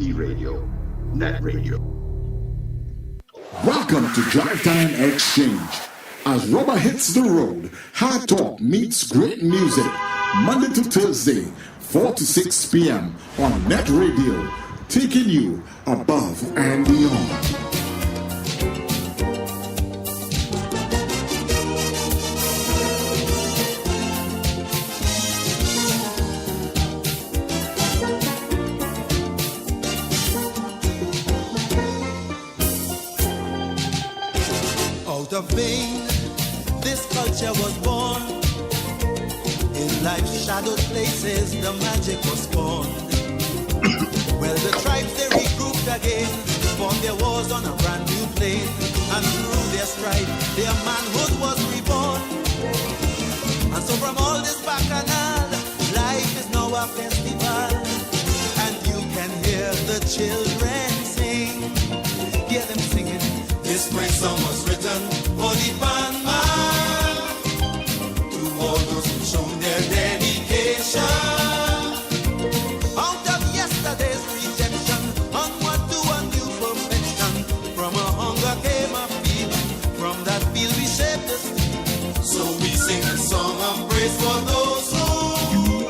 NETT Radio, Net Radio. Welcome to Drive Time Exchange. As rubber hits the road, hard talk meets great music. Monday to Thursday, 4 to 6 p.m. on Net Radio, taking you above and beyond. Out of vain, this culture was born. In life's shadowed places, the magic was born. Well, the tribes, they regrouped again, fought their wars on a brand new plane. And through their strife, their manhood was reborn. And so from all this bacchanal, life is now a festival. And you can hear the children sing. Hear them singing. This great song was written for the bandman, to all those who shown their dedication. Out of yesterday's rejection, onward to a new perfection. From a hunger came a feeling, from that field we shaped the street. So we sing a song of praise for those who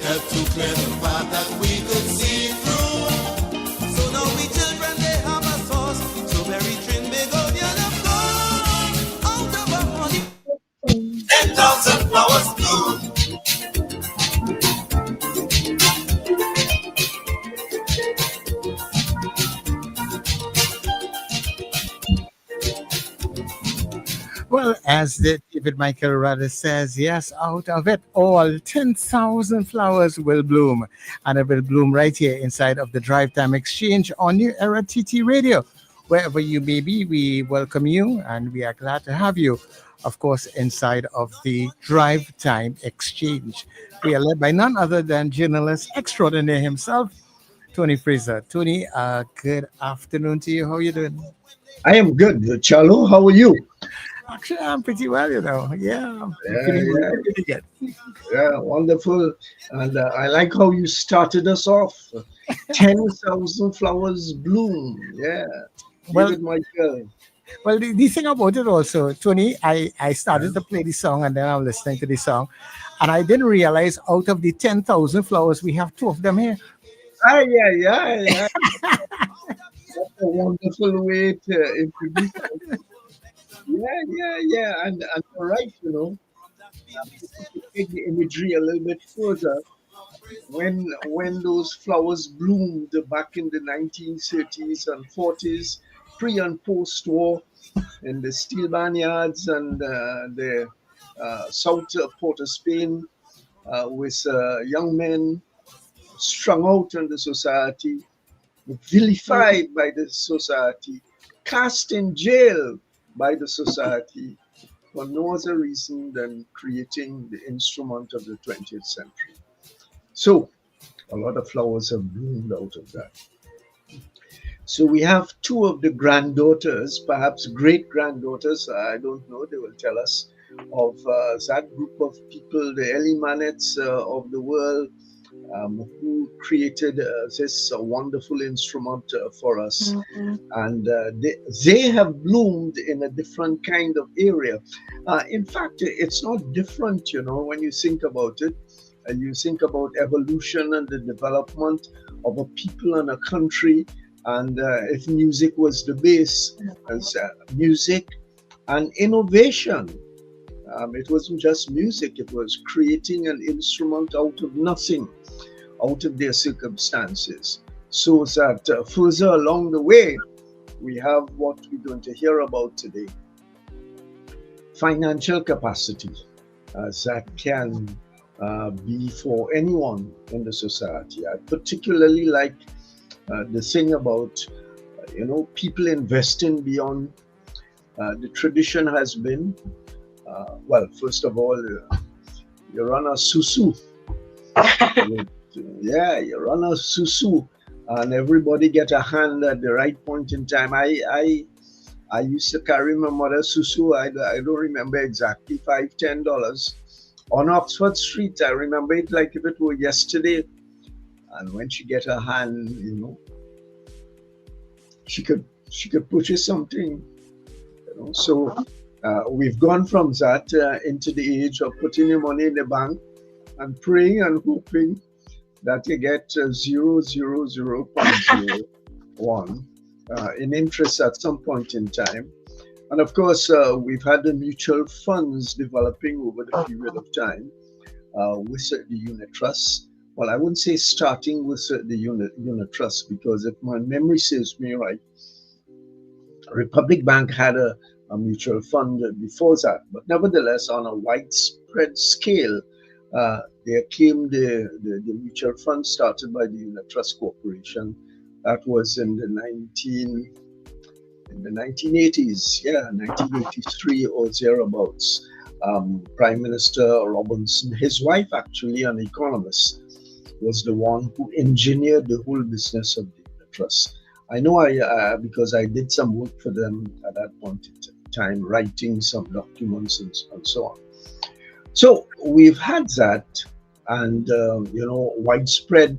helped to clear the path that we could see through. So now we children, they have a source. Very trin begonia of God, out of our money, 10,000 flowers bloom. Well, as the David Michael Rudder says, yes, out of it all, 10,000 flowers will bloom. And it will bloom right here inside of the Drive Time Exchange on New Era TT Radio. Wherever you may be, we welcome you and we are glad to have you, of course, inside of the Drive Time Exchange. We are led by none other than journalist extraordinaire himself, Tony Fraser. Tony, good afternoon to you. How are you doing? I am good. Chalo, how are you? Actually, I'm pretty well, you know. Yeah, pretty good. Yeah, wonderful. And I like how you started us off. 10,000 flowers bloom. Yeah. Well, my girl. Well, the thing about it also, Tony, I started to play the song and then I'm listening to the song. And I didn't realize out of the 10,000 flowers, we have two of them here. Yeah. That's a wonderful way to introduce it. Yeah. And you're right, you know. To take the imagery a little bit further, when those flowers bloomed back in the 1930s and 40s, pre and post-war, in the steel barnyards and the south port of Spain, with young men strung out in the society, vilified by the society, cast in jail by the society, for no other reason than creating the instrument of the 20th century. So, a lot of flowers have bloomed out of that. So we have two of the granddaughters, perhaps great-granddaughters, I don't know, they will tell us, of that group of people, the Elimanets of the world, who created this wonderful instrument for us. Mm-hmm. And they have bloomed in a different kind of area. In fact, it's not different, you know, when you think about it. You think about evolution and the development of a people and a country. And if music was the base, as music and innovation. It wasn't just music, it was creating an instrument out of nothing, out of their circumstances. So that further along the way, we have what we're going to hear about today. Financial capacity that can be for anyone in the society. I particularly like the thing about, people investing beyond the tradition has been. Well, first of all, you run a susu. You run a susu, and everybody get a hand at the right point in time. I used to carry my mother's susu. I don't remember exactly, $5-10 on Oxford Street. I remember it like if it were yesterday. and when she get her hand, she could purchase something. So we've gone from that into the age of putting your money in the bank and praying and hoping that you get 0.01 in interest at some point in time. And of course, we've had the mutual funds developing over the period of time with the unit trusts. Well, I wouldn't say starting with the unit trust, because if my memory serves me right, Republic Bank had a mutual fund before that. But nevertheless, on a widespread scale, there came the mutual fund started by the Unit Trust Corporation. That was in the 1980s, 1983 or thereabouts. Prime Minister Robinson, his wife actually, an economist, was the one who engineered the whole business of the Unit Trust. I know because I did some work for them at that point in time, writing some documents and so on. So we've had that, and widespread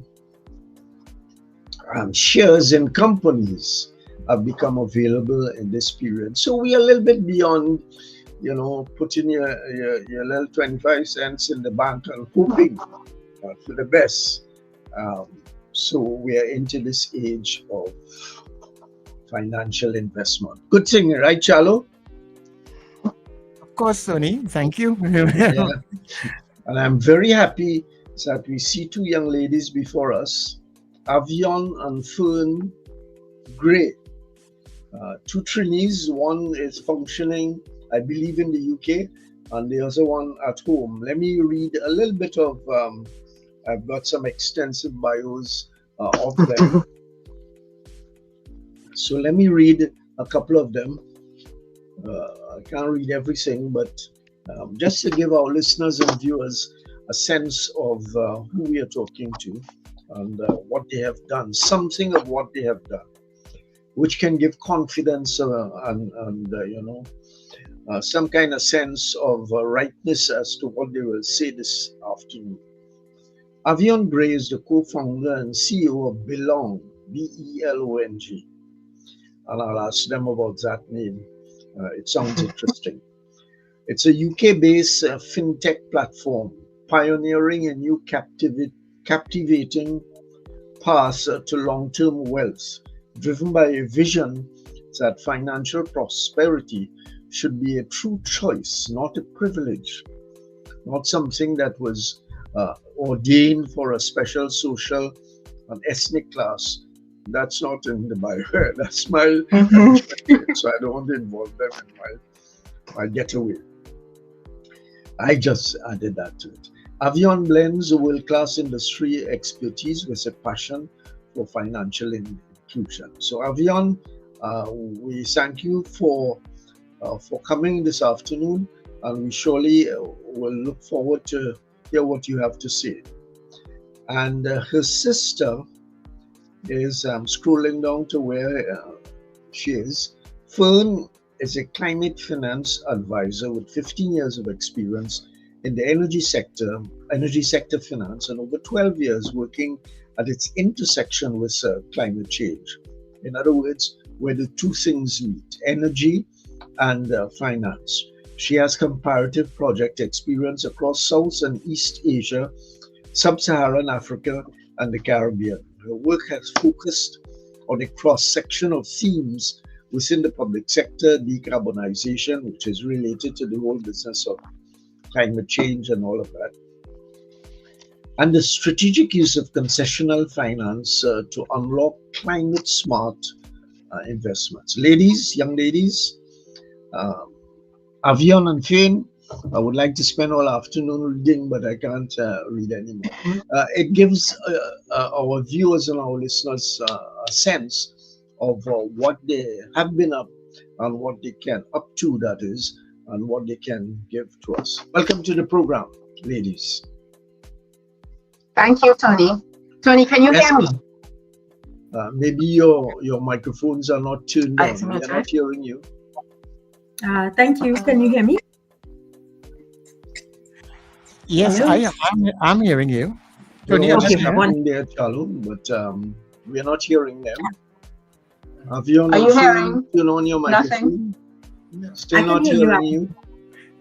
shares in companies have become available in this period. So we are a little bit beyond, putting your little 25 cents in the bank and hoping for the best. So we are into this age of financial investment. Good thing, right, Chalo? Of course, Tony. Thank you. Yeah. And I'm very happy that we see two young ladies before us, Avion and Fern Gray. Two trainees. One is functioning, I believe, in the UK, and the other one at home. Let me read a little bit of, I've got some extensive bios of them. So let me read a couple of them. I can't read everything, but just to give our listeners and viewers a sense of who we are talking to and what they have done, something of what they have done, which can give confidence and some kind of sense of rightness as to what they will say this afternoon. Avion Gray is the co-founder and CEO of Belong, B-E-L-O-N-G. And I'll ask them about that name. It sounds interesting. It's a UK-based fintech platform pioneering a new captivating path to long-term wealth, driven by a vision that financial prosperity should be a true choice, not a privilege, not something that was ordained for a special social and ethnic class. That's not in the Bible. That's my so I don't want to involve them in my getaway. I just added that to it. Avion blends world-class industry expertise with a passion for financial inclusion. So Avion, we thank you for coming this afternoon, and we surely will look forward to hear what you have to say. And her sister is scrolling down to where she is. Fern is a climate finance advisor with 15 years of experience in the energy sector finance, and over 12 years working at its intersection with climate change. In other words, where the two things meet, energy and finance. She has comparative project experience across South and East Asia, Sub-Saharan Africa, and the Caribbean. Her work has focused on a cross-section of themes within the public sector, decarbonization, which is related to the whole business of climate change and all of that, and the strategic use of concessional finance to unlock climate-smart investments. Young ladies, Avion and Fern, I would like to spend all afternoon reading, but I can't read anymore. It gives our viewers and our listeners a sense of what they have been up and what they can, up to that is, and what they can give to us. Welcome to the program, ladies. Thank you, Tony. Tony, can you hear me? Maybe your microphones are not tuned on. We are not hearing you. Thank you. Can you hear me? Yes, I'm hearing you. Tony, What's Okay, happening there, Chalu? But we're not hearing them. Avion Are and you Fern, hearing? turn on your Nothing. microphone. Still I can not hear you. hearing you.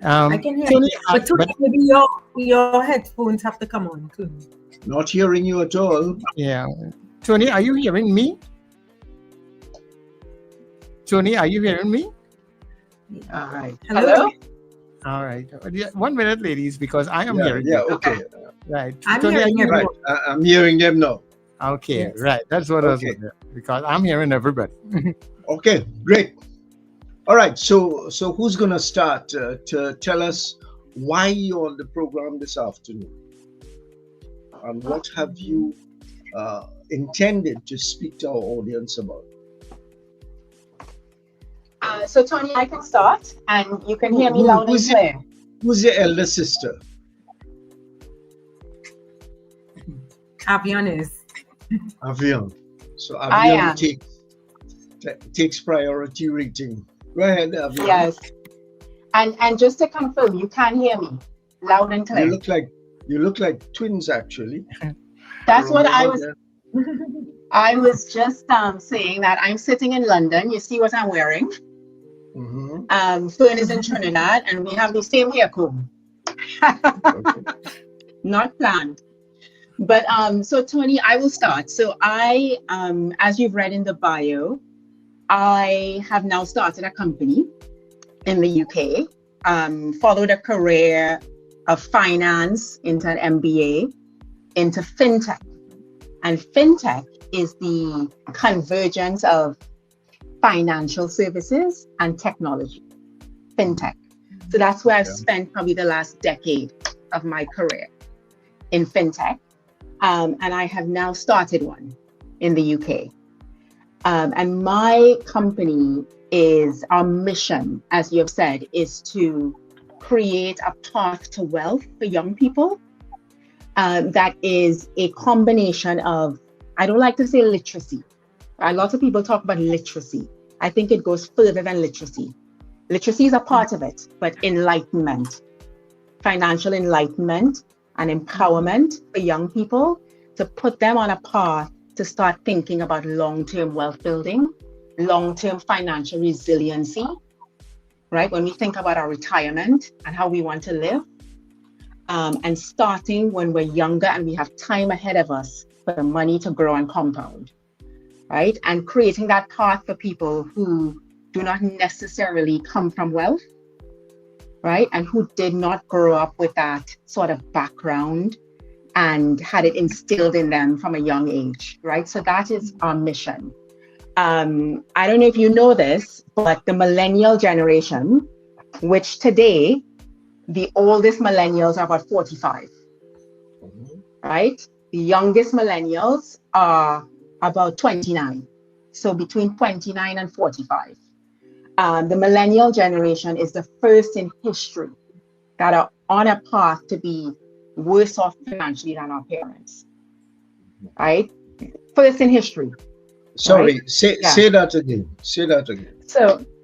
I can hear Tony, you. But Tony, maybe your headphones have to come on too. Not hearing you at all. yeah. Tony, are you hearing me? Tony, are you hearing me? All right. Hello? All right. 1 minute, ladies, because I am Yeah, hearing yeah, you. okay. Right. I'm Tony, hearing are you everyone. I'm hearing them now. Okay, Yes. right. That's what I was Okay. wondering, because I'm hearing everybody. Okay, great. All right, so who's gonna start to tell us why you're on the program this afternoon, and what have you intended to speak to our audience about? So Tony, I can start, and you can hear me Who- loud and who's it? clear. Who's your elder sister? Avion is. Avion. So I Avion am. takes priority rating. Go ahead, Avion. Yes. And just to confirm, you can hear me loud and You clear. look like twins, actually. That's what I Remember was. that? I was just saying that I'm sitting in London. You see what I'm wearing? Mhm. Fern is in Trinidad, and we have the same hair comb. Okay. Not planned. But so Tony, I will start. So I, as you've read in the bio, I have now started a company in the UK. Followed a career of finance into an MBA into fintech, and fintech is the convergence of financial services and technology. Fintech. So that's where I've spent probably the last decade of my career in fintech. And I have now started one in the UK. And my company is, our mission, as you have said, is to create a path to wealth for young people that is a combination of, I don't like to say literacy. A lot of people talk about literacy. I think it goes further than literacy. Literacy is a part of it, but enlightenment, financial enlightenment and empowerment for young people to put them on a path to start thinking about long-term wealth building, long-term financial resiliency, right? When we think about our retirement and how we want to live, and starting when we're younger and we have time ahead of us for the money to grow and compound, right? And creating that path for people who do not necessarily come from wealth, right? And who did not grow up with that sort of background and had it instilled in them from a young age, right? So that is our mission. I don't know if you know this, but the millennial generation, which today, the oldest millennials are about 45, right? The youngest millennials are about 29. So between 29 and 45. The millennial generation is the first in history that are on a path to be worse off financially than our parents, right? First in history. Sorry, Right? say that again. Say that again.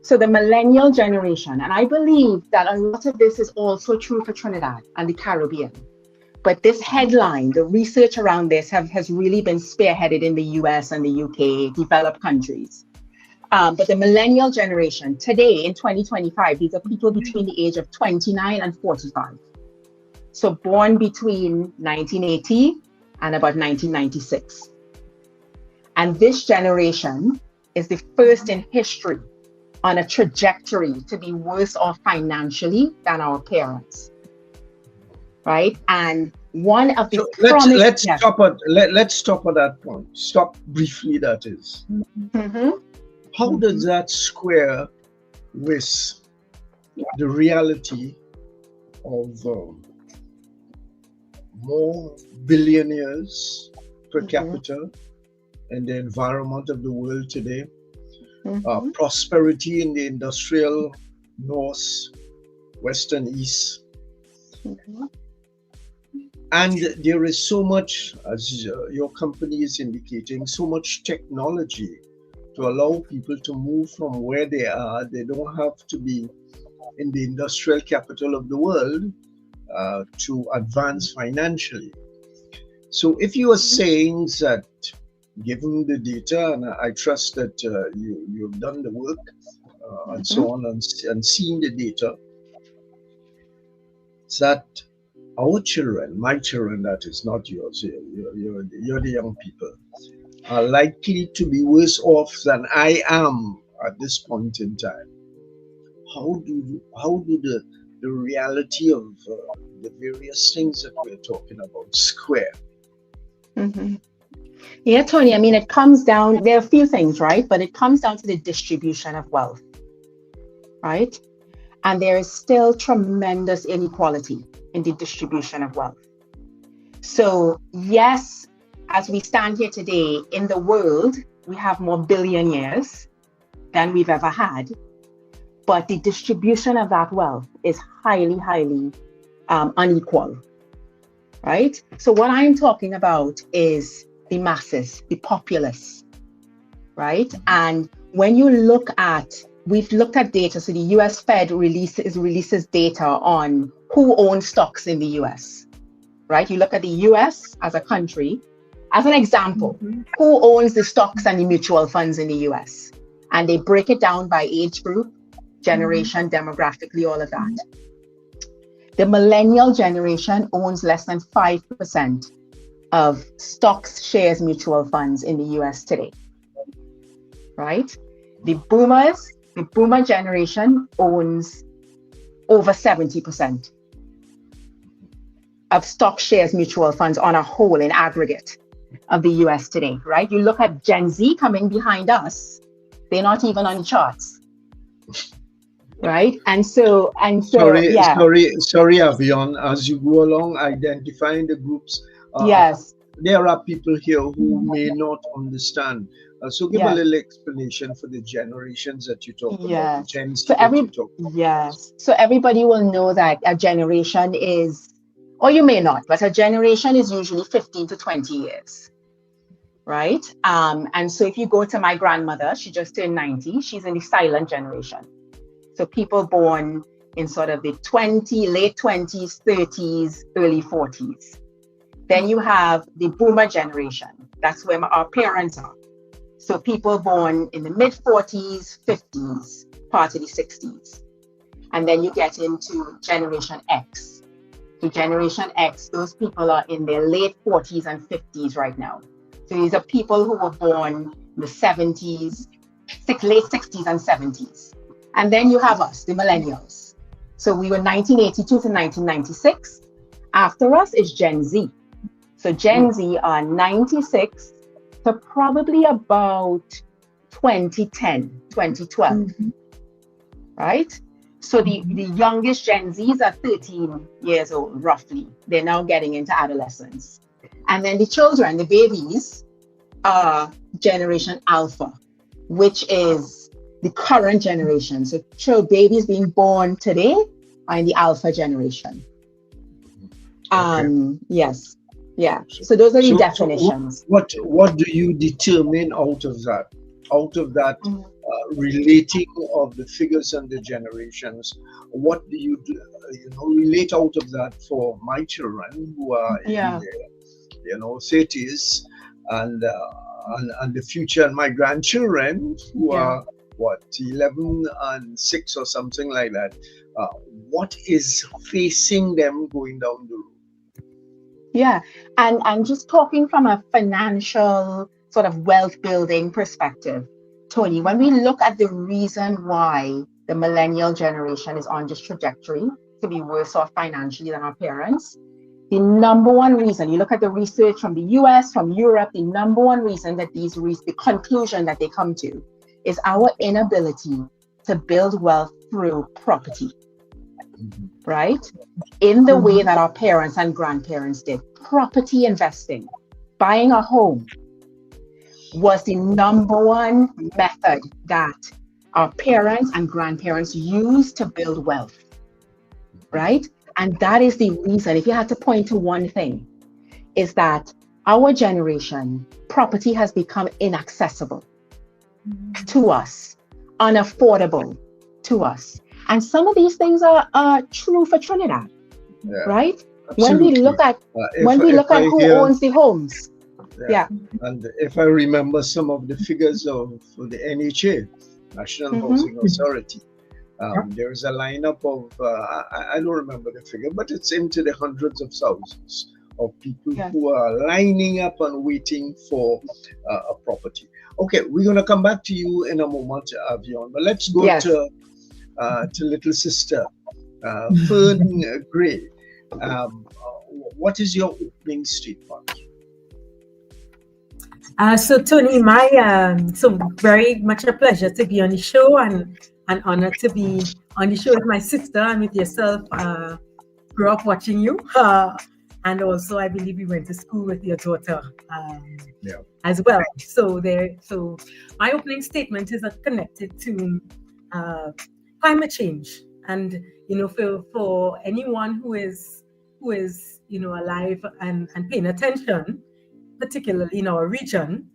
So the millennial generation, and I believe that a lot of this is also true for Trinidad and the Caribbean. But this headline, the research around this has really been spearheaded in the US and the UK, developed countries. But the millennial generation today in 2025, these are people between the age of 29 and 45. So born between 1980 and about 1996. And this generation is the first in history on a trajectory to be worse off financially than our parents, right? And one of the So let's stop at that point. Stop briefly, that is. Mm-hmm. How does that square with the reality of more billionaires per capita in the environment of the world today? Prosperity in the industrial north, west, and east. And there is so much, as your company is indicating, so much technology to allow people to move from where they are. They don't have to be in the industrial capital of the world to advance financially. So if you are saying that, given the data, and I trust that you've done the work and so on, and seen the data, that our children, my children, that is not yours, you're the young people, are likely to be worse off than I am at this point in time. How do the reality of the various things that we're talking about square? Yeah, Tony, I mean, it comes down, there are a few things, right? But it comes down to the distribution of wealth, right? And there is still tremendous inequality in the distribution of wealth. So yes, as we stand here today in the world, we have more billionaires than we've ever had. But the distribution of that wealth is highly, highly unequal, right? So what I'm talking about is the masses, the populace, right? And when you look at, we've looked at data, so the US Fed releases data on who owns stocks in the US, right? You look at the US as a country, as an example, who owns the stocks and the mutual funds in the US? And they break it down by age group, generation, demographically, all of that. The millennial generation owns less than 5% of stocks, shares, mutual funds in the US today, right? The boomer generation owns over 70% of stock, shares, mutual funds on a whole in aggregate of the US today, right? You look at Gen Z coming behind us, they're not even on the charts. Right, and so sorry, yeah. Sorry, Avion. As you go along identifying the groups, yes, there are people here who may not understand. So give a little explanation for the generations that you talk about. The Gen Z So everybody will know that a generation is, or you may not, but a generation is usually 15 to 20 years. Right, and so if you go to my grandmother, she just turned 90. She's in the silent generation. So people born in sort of the late 20s, 30s, early 40s. Then you have the boomer generation. That's where our parents are. So people born in the mid 40s, 50s, part of the 60s. And then you get into Generation X. So Generation X, those people are in their late 40s and 50s right now. So these are people who were born in the 70s, late 60s and 70s. And then you have us, the millennials. So we were 1982 to 1996. After us is Gen Z. So Gen Z are 96 to probably about 2010, 2012, right? So the youngest Gen Zs are 13 years old, roughly. They're now getting into adolescence. And then the children, the babies, are Generation Alpha, which is the current generation. So babies being born today are in the Alpha generation. Yes. Yeah. So those are the definitions. So what do you determine out of that? Relating of the figures and the generations, what do you do, relate out of that for my children who are in their 30s and the future, and my grandchildren who are 11 and 6 or something like that? What is facing them going down the road? Yeah, and just talking from a financial sort of wealth building perspective, Tony, when we look at the reason why the millennial generation is on this trajectory to be worse off financially than our parents, the number one reason, you look at the research from the US, from Europe, the number one reason that the conclusion that they come to is our inability to build wealth through property, right? In the way that our parents and grandparents did. Property investing, buying a home, was the number one method that our parents and grandparents used to build wealth, right? And that is the reason, if you had to point to one thing, is that our generation, property has become inaccessible to us, unaffordable to us. And some of these things are true for Trinidad, right? when we Absolutely. look at If I who hear, owns the homes. Yeah. and if I remember some of the figures of the NHA, National Housing Authority, there is a lineup of, I don't remember the figure, but it's into the hundreds of thousands of people who are lining up and waiting for a property. Okay, we're going to come back to you in a moment, Avion, but let's go to little sister, Fern Gray. What is your opening statement? So Tony, so very much a pleasure to be on the show, and an honor to be on the show with my sister and with yourself. Grew up watching you, and also I believe we went to school with your daughter as well. So my opening statement is connected to climate change, and for anyone who is alive and paying attention, particularly in our region,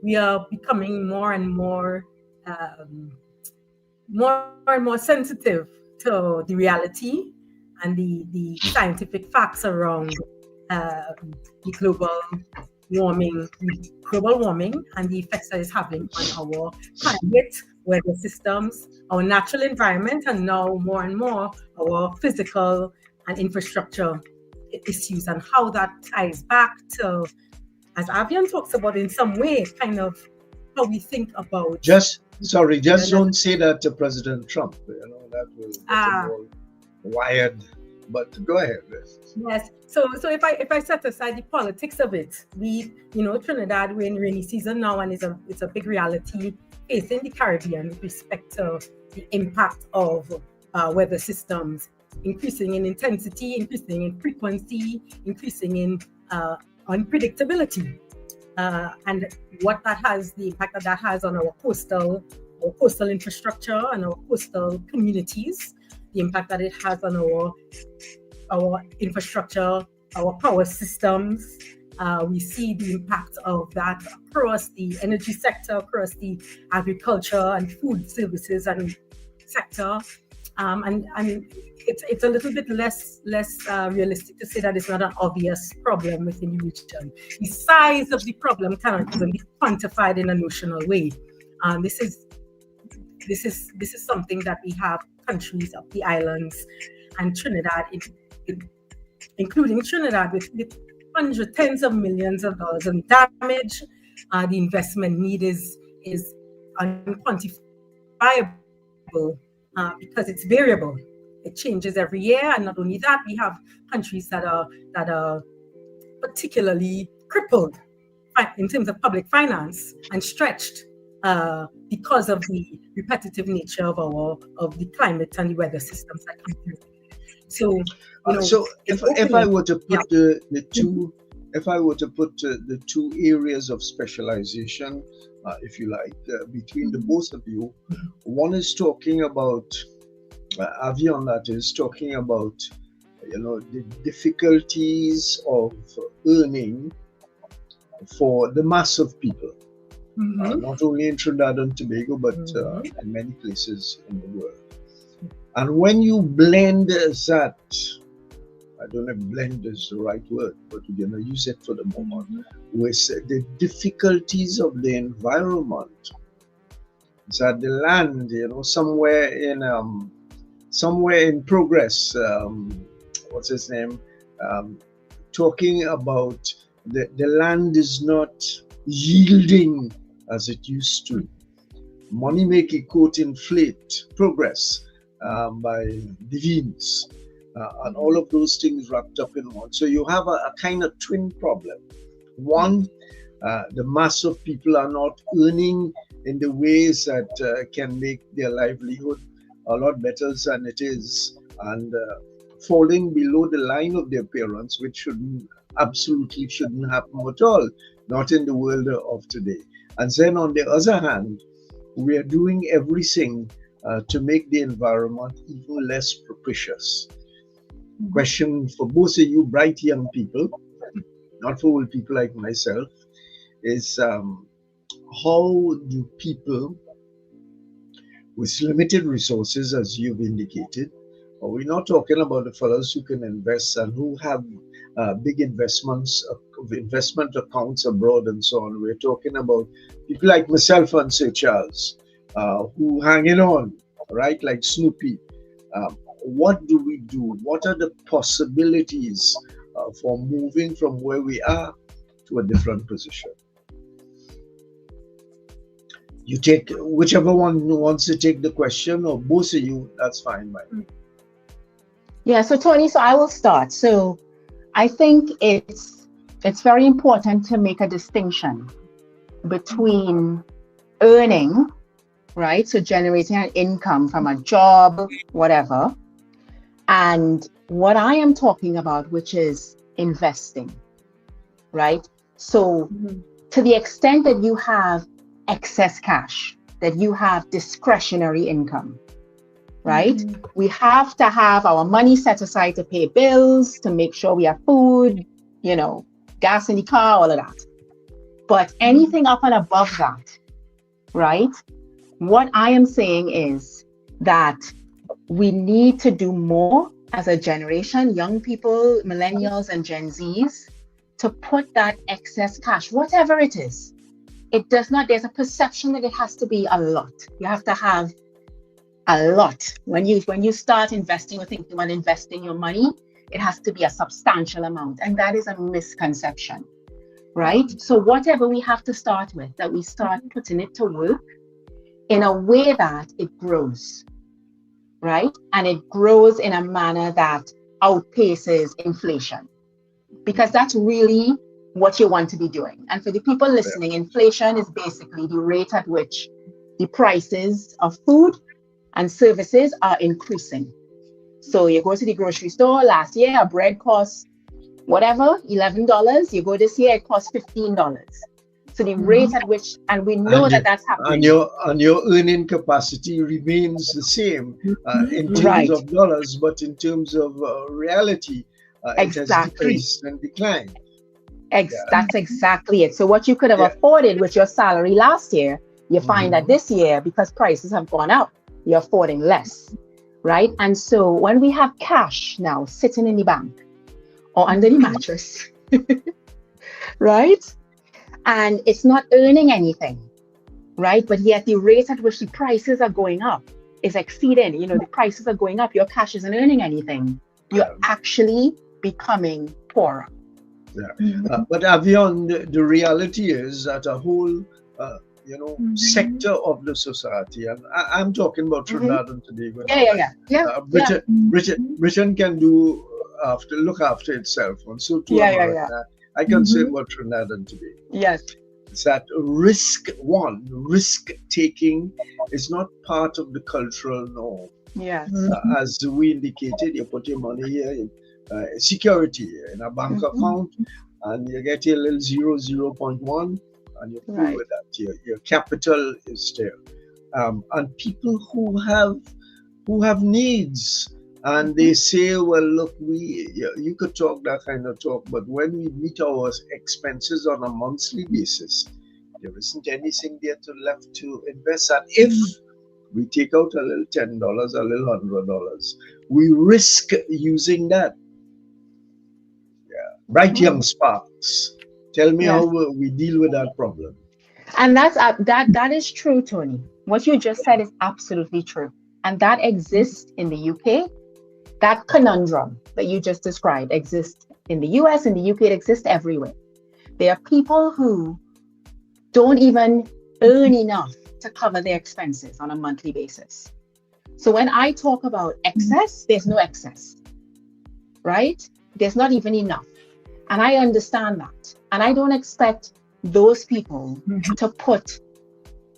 we are becoming more and more sensitive to the reality and the scientific facts around the global warming and the effects that it's having on our climate, weather systems, our natural environment, and now more and more our physical and infrastructure issues, and how that ties back to, as Avion talks about in some way, kind of how we think about. Just don't say that to President Trump. That will get him all wired. But go ahead. Yes. So if I set aside the politics of it, Trinidad, we're in rainy season now, and it's a big reality facing the Caribbean with respect to the impact of weather systems, increasing in intensity, increasing in frequency, increasing in unpredictability, and the impact that has on our coastal infrastructure and our coastal communities, the impact that it has on our infrastructure, our power systems. We see the impact of that across the energy sector, across the agriculture and food services and sector, and it's a little bit less realistic to say that it's not an obvious problem within the region. The size of the problem cannot even be quantified in a notional way. This is something that we have countries of the islands and Trinidad, including Trinidad, with tens of millions of dollars in damage. The investment need is unquantifiable because it's variable. It changes every year, and not only that, we have countries that are particularly crippled in terms of public finance and stretched because of the repetitive nature of the climate and the weather systems that come through. So if I were to put the two areas of specialization, if you like, between the both of you, one is talking about Avion, that is talking about the difficulties of earning for the mass of people, not only in Trinidad and Tobago, but in many places in the world. And when you blend that, I don't know if blend is the right word, but we're going to use it for the moment, with the difficulties of the environment, that the land, somewhere in progress, what's his name, talking about the land is not yielding as it used to. Money make it quote inflate progress by Devines, and all of those things wrapped up in one. So you have a kind of twin problem. One, the mass of people are not earning in the ways that can make their livelihood a lot better than it is, and falling below the line of their parents, which absolutely shouldn't happen at all, not in the world of today. And then on the other hand, we are doing everything to make the environment even less propitious. Question for both of you bright young people, not for old people like myself, is how do people with limited resources, as you've indicated, We're not talking about the fellows who can invest and who have big investment accounts abroad and so on. We're talking about people like myself and Sir Charles, who hanging on, right, like Snoopy. What do we do? What are the possibilities for moving from where we are to a different position? You take whichever one wants to take the question, or both of you, that's fine by me. Yeah, so Tony, so I will start. So I think it's very important to make a distinction between earning, right? So generating an income from a job, whatever, and what I am talking about, which is investing, right? So to the extent that you have excess cash, that you have discretionary income, right? We have to have our money set aside to pay bills, to make sure we have food, gas in the car, all of that. But anything up and above that, right? What I am saying is that we need to do more as a generation, young people, millennials and Gen Zs, to put that excess cash, whatever it is. It does not, there's a perception that it has to be a lot. You have to have a lot. When you start investing or thinking about investing your money, it has to be a substantial amount. And that is a misconception, right? So whatever we have to start with, that we start putting it to work in a way that it grows, right? And it grows in a manner that outpaces inflation, because that's really what you want to be doing. And for the people listening, inflation is basically the rate at which the prices of food and services are increasing. So you go to the grocery store, last year a bread cost whatever, $11. You go this year, it costs $15. So the rate at which, and we know that's happening. And your earning capacity remains the same in terms of dollars, but in terms of reality, it has decreased and declined. That's exactly it. So what you could have afforded with your salary last year, you find that this year, because prices have gone up, you're affording less, right? And so when we have cash now sitting in the bank or under the mattress, right? And it's not earning anything, right? But yet the rate at which the prices are going up is exceeding, the prices are going up, your cash isn't earning anything. You're actually becoming poorer. But Avion, the reality is that a whole, sector of the society, and I'm talking about Trinidad and Tobago. Britain can look after itself, and so too America. I can say about Trinidad and Tobago. Yes. It's that risk taking is not part of the cultural norm. Yes. As we indicated, you put your money here, security in a bank account, and you get your little 0.1, and you're cool with that. Your capital is there. And people who have needs, and they say, well, look, you could talk that kind of talk, but when we meet our expenses on a monthly basis, there isn't anything there left to invest. And if we take out a little $10, a little $100, we risk using that. Bright young sparks. Tell me how we deal with that problem. And that is true, Tony. What you just said is absolutely true. And that exists in the UK. That conundrum that you just described exists in the US, in the UK, it exists everywhere. There are people who don't even earn enough to cover their expenses on a monthly basis. So when I talk about excess, there's no excess, right? There's not even enough. And I understand that. And I don't expect those people to put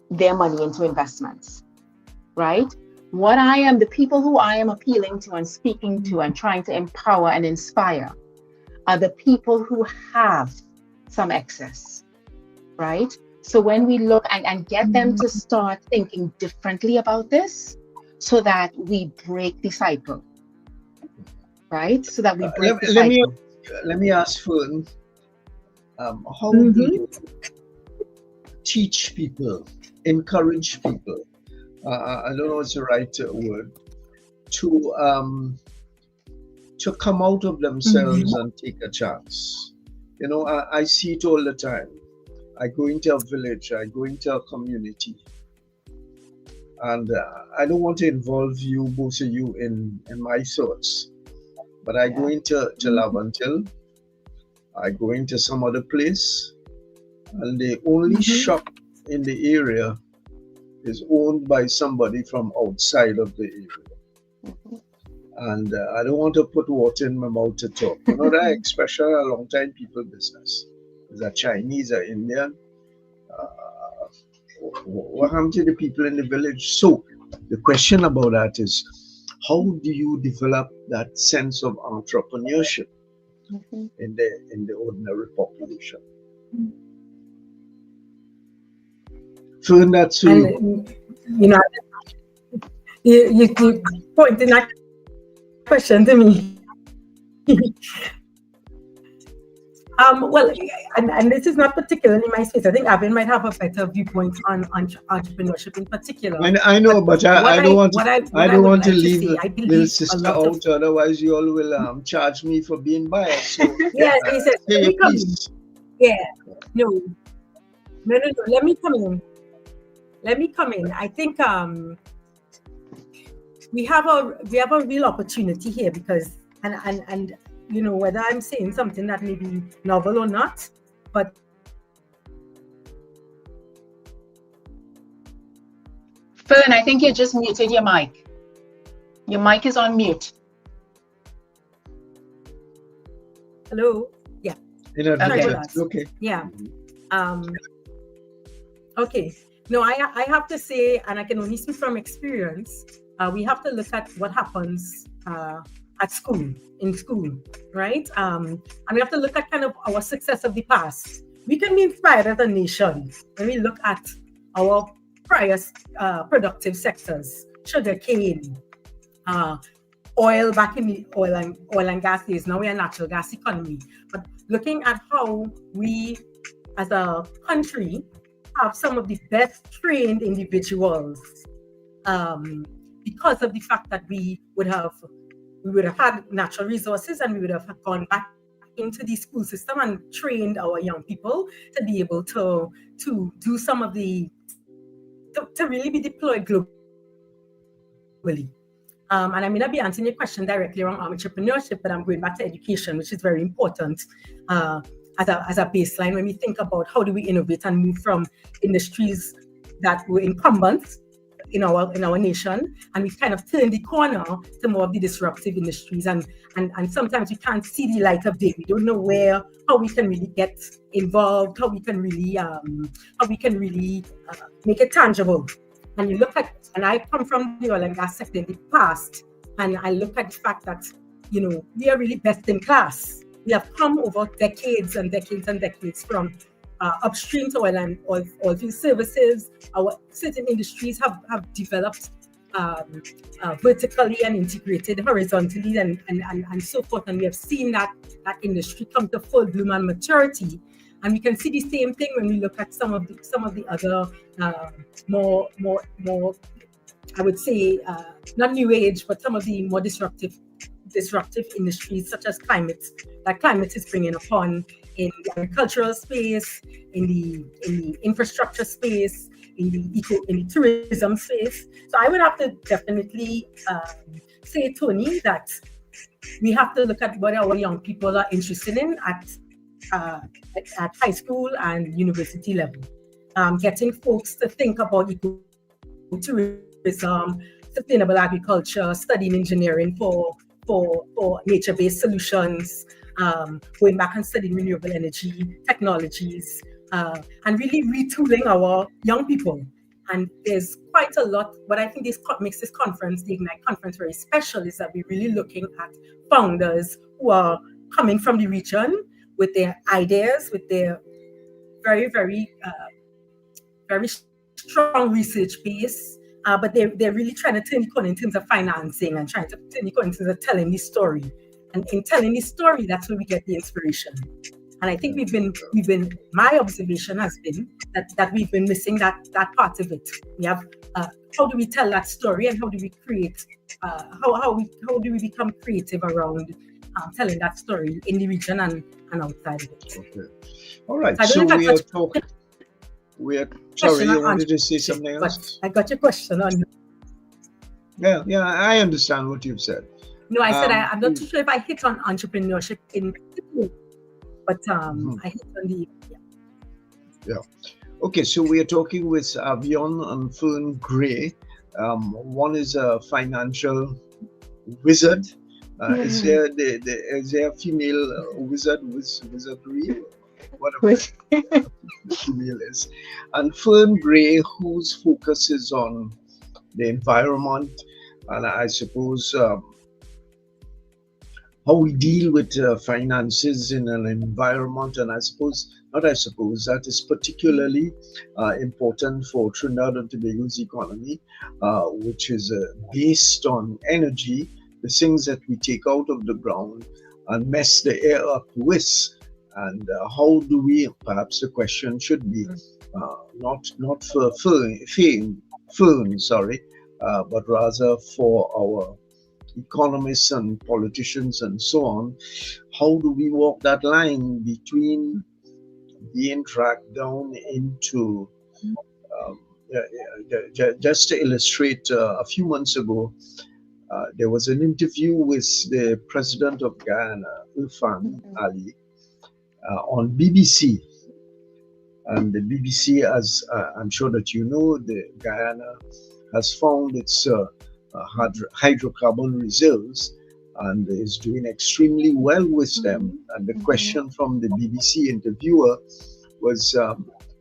their money into investments, right? The people who I am appealing to and speaking to and trying to empower and inspire are the people who have some excess, right? So when we look and get them to start thinking differently about this so that we break the cycle, right? So that we break the cycle. Let me ask Fern, how do you teach people, encourage people, I don't know what's the right word, to come out of themselves and take a chance. You know, I see it all the time. I go into a village, I go into a community, and I don't want to involve you, both of you, in my thoughts, but I go into Lavantil, I go into some other place, and the only shop in the area is owned by somebody from outside of the area. And I don't want to put water in my mouth to talk. You know that expression, a long time people business. Is a Chinese or Indian? What happened to the people in the village? So the question about that is, how do you develop that sense of entrepreneurship in the ordinary population? So in that, so you know, you keep pointing that question to me. Well, and this is not particularly my space. I think Avion might have a better viewpoint on entrepreneurship in particular. I know, but I don't want to leave little sister out. Of, otherwise, you all will charge me for being biased. So, yes, he said, let me come in. Yeah, no. Let me come in. I think we have a real opportunity here because and you know, whether I'm saying something that may be novel or not, but Fern, I think you just muted your mic. Your mic is on mute. Hello? Yeah. Okay. Yeah. Okay. No, I have to say, and I can only speak from experience, we have to look at what happens at school, in school, right? And we have to look at kind of our success of the past. We can be inspired as a nation when we look at our prior productive sectors, sugarcane, oil back in the oil and gas days. Now we're a natural gas economy. But looking at how we, as a country, have some of the best trained individuals because of the fact that we would have had natural resources and we would have gone back into the school system and trained our young people to be able to do some of the to really be deployed globally. And I may not be answering your question directly around entrepreneurship, but I'm going back to education, which is very important as a baseline when we think about how do we innovate and move from industries that were incumbent in our nation, and we kind of turn the corner to more of the disruptive industries, and sometimes we can't see the light of day. We don't know how we can really get involved, how we can really make it tangible. And you look at, and I come from the oil and gas sector in the past, and I look at the fact that, you know, we are really best in class. We have come over decades and decades and decades from upstream to oil field services. Our certain industries have developed vertically and integrated horizontally and so forth. And we have seen that industry come to full bloom and maturity. And we can see the same thing when we look at some of the other more I would say not new age, but some of the more disruptive industries such as climate is bringing upon in the agricultural space, in the infrastructure space, in the tourism space. So I would have to definitely say, Tony, that we have to look at what our young people are interested in at high school and university level. Getting folks to think about ecotourism, sustainable agriculture, studying engineering for nature-based solutions, going back and studying renewable energy technologies, and really retooling our young people. And there's quite a lot. What I think makes this conference, the Ignite conference, very special is that we're really looking at founders who are coming from the region with their ideas, with their very, very, very strong research base. But they're really trying to turn the corner in terms of financing and trying to turn the corner in terms of telling the story. And in telling the story, that's where we get the inspiration. And I think my observation has been that we've been missing that part of it. We have how do we tell that story, and how do we create how do we become creative around telling that story in the region and outside of it. Okay. All right. So So we are talking. Sorry, you wanted to say something else? I got your question on. Yeah, I understand what you've said. No, I said I'm not too sure if I hit on entrepreneurship in particular, but I hit on the. Yeah. Okay, so we are talking with Avion and Fern Gray. One is a financial wizard. Is there a female wizard with wizardry? Whatever the female is. And Fern Gray, whose focus is on the environment, and I suppose how we deal with finances in an environment, and that is particularly important for Trinidad and Tobago's economy, which is based on energy, the things that we take out of the ground and mess the air up with. And how do we, perhaps the question should be not for Fern, but rather for our economists and politicians and so on. How do we walk that line between being dragged down into, just to illustrate, a few months ago, there was an interview with the president of Guyana, Irfan Ali, on BBC. And the BBC, as I'm sure that you know, the Guyana has found its hydrocarbon reserves and is doing extremely well with them. And the question from the BBC interviewer was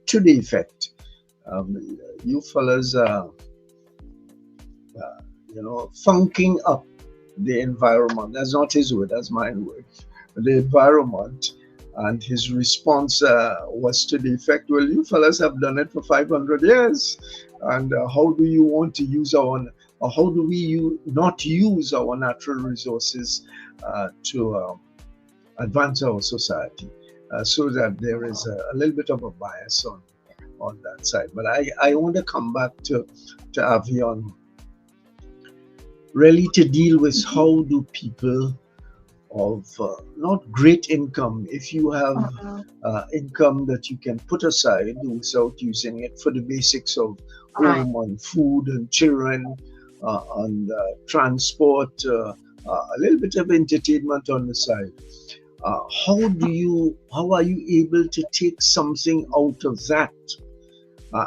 to the effect, you fellas are, funking up the environment. That's not his word, that's my word. The environment. And his response was to the effect, well, you fellas have done it for 500 years. And how do you want to use how do we not use our natural resources to advance our society? So that there is a little bit of a bias on that side. But I want to come back to Avion, really to deal with how do people of not great income, if you have income that you can put aside without using it for the basics of home and food and children and transport, a little bit of entertainment on the side. How are you able to take something out of that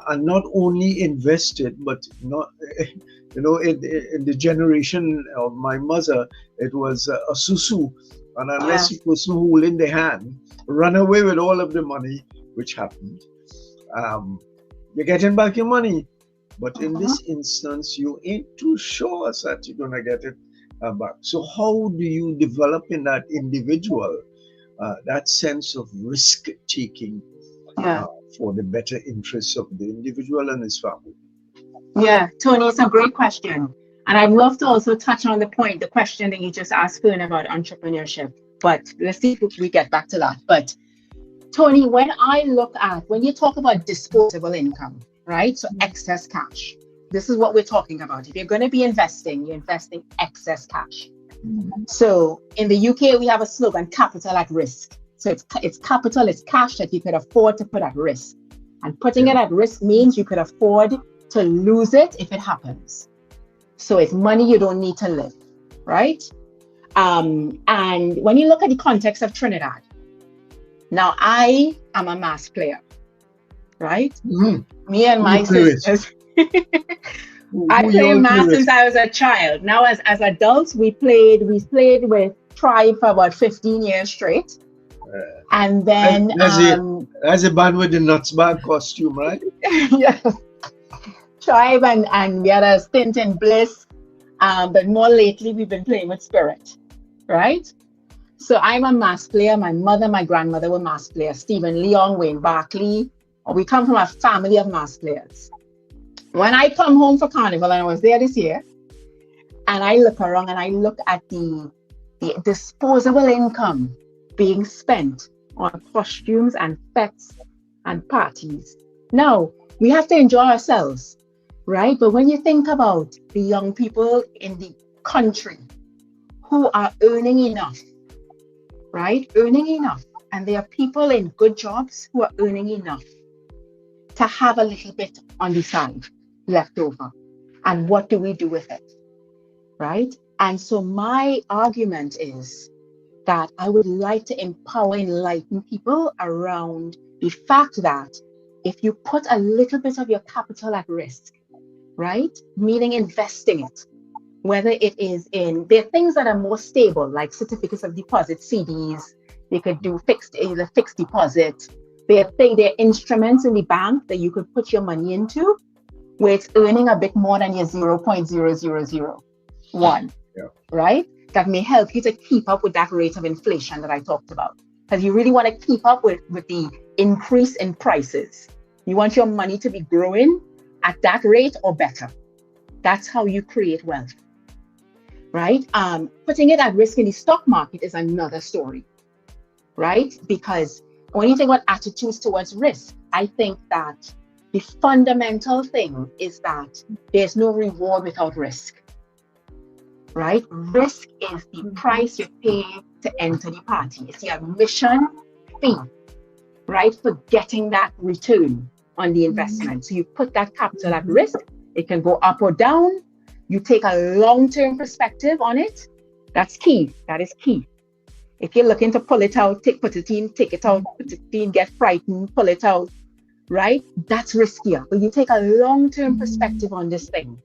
and not only invest it, but not, in the generation of my mother, it was a susu, and unless you put some hole in the hand, run away with all of the money, which happened. You're getting back your money, but in this instance, you ain't too sure that you're gonna get it back. So how do you develop in that individual that sense of risk taking for the better interests of the individual and his family? Yeah, Tony, it's a great question. And I'd love to also touch on the question that you just asked Fern about entrepreneurship. But let's see if we get back to that. But Tony, when you talk about disposable income, right? So excess cash, this is what we're talking about. If you're going to be investing, you're investing excess cash. So in the UK, we have a slogan, capital at risk. So it's capital, it's cash that you could afford to put at risk. And putting it at risk means you could afford to lose it if it happens. So it's money you don't need to live, right? And when you look at the context of Trinidad, now I am a mass player, right? Me and my sisters, I played mass since I was a child. Now as adults, we played with Tribe for about 15 years straight. And then as a band with the nuts bag costume, right? Yeah. Tribe and we had a stint in Bliss, but more lately we've been playing with Spirit, right? So I'm a mass player. My mother, my grandmother were mass players. Stephen Leon, Wayne Barkley. We come from a family of mass players. When I come home for Carnival, and I was there this year, and I look around and I look at the disposable income being spent on costumes and fetes and parties. Now, we have to enjoy ourselves, right? But when you think about the young people in the country who are earning enough, right? Earning enough. And there are people in good jobs who are earning enough to have a little bit on the side left over. And what do we do with it, right? And so my argument is that I would like to empower, enlighten people around the fact that if you put a little bit of your capital at risk, right? Meaning investing it, whether it is in, there are things that are more stable, like certificates of deposit, CDs, they could do fixed deposit. There are instruments in the bank that you could put your money into where it's earning a bit more than your 0.0001, right? That may help you to keep up with that rate of inflation that I talked about. Because you really want to keep up with the increase in prices. You want your money to be growing at that rate or better. That's how you create wealth, right? Putting it at risk in the stock market is another story, right? Because when you think about attitudes towards risk, I think that the fundamental thing is that there's no reward without risk, right? Risk is the price you pay to enter the party. It's the admission fee, right? For getting that return on the investment. So you put that capital at risk. It can go up or down. You take a long-term perspective on it. That's key. That is key. If you're looking to pull it out, put it in, take it out, put it in, get frightened, pull it out, right? That's riskier. But you take a long-term perspective on this thing.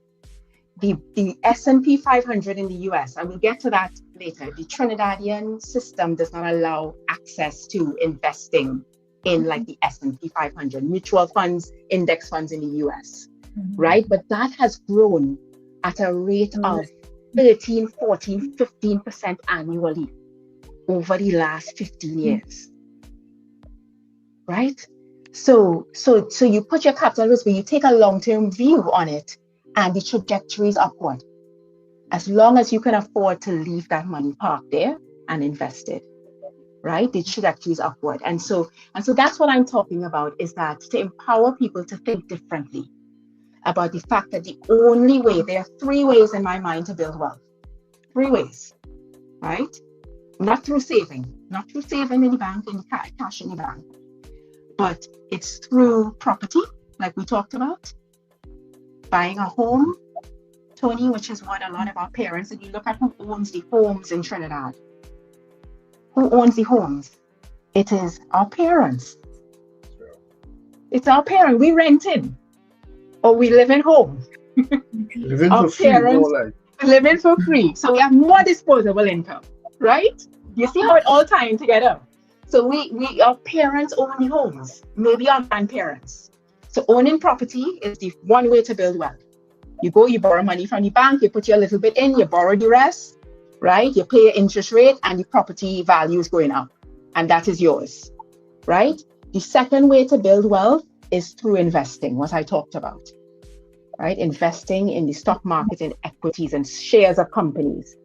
The S&P 500 in the US, I will get to that later. The Trinidadian system does not allow access to investing in like the S&P 500, mutual funds, index funds in the US, right? But that has grown at a rate of 13, 14, 15% annually over the last 15 years, right? So you put your capital risk, but you take a long-term view on it, and the trajectory is upward. As long as you can afford to leave that money parked there and invest it, right? The trajectory is upward. And so that's what I'm talking about, is that to empower people to think differently about the fact that the only way, there are 3 ways in my mind to build wealth. 3 ways, right? Not through saving in the bank, in the cash in the bank, but it's through property, like we talked about, buying a home, Tony, which is what a lot of our parents, and you look at who owns the homes in Trinidad. Who owns the homes? It is our parents. It's our parents. We rent in, or we live in home. Living Our for free, parents more like. living for free. So we have more disposable income, right? You see how it all ties together. So our parents own the homes, maybe our grandparents. So owning property is the one way to build wealth. You go, you borrow money from the bank, you put your little bit in, you borrow the rest, right? You pay your interest rate and the property value is going up, and that is yours, right? The second way to build wealth is through investing, what I talked about, right? Investing in the stock market, in equities and shares of companies.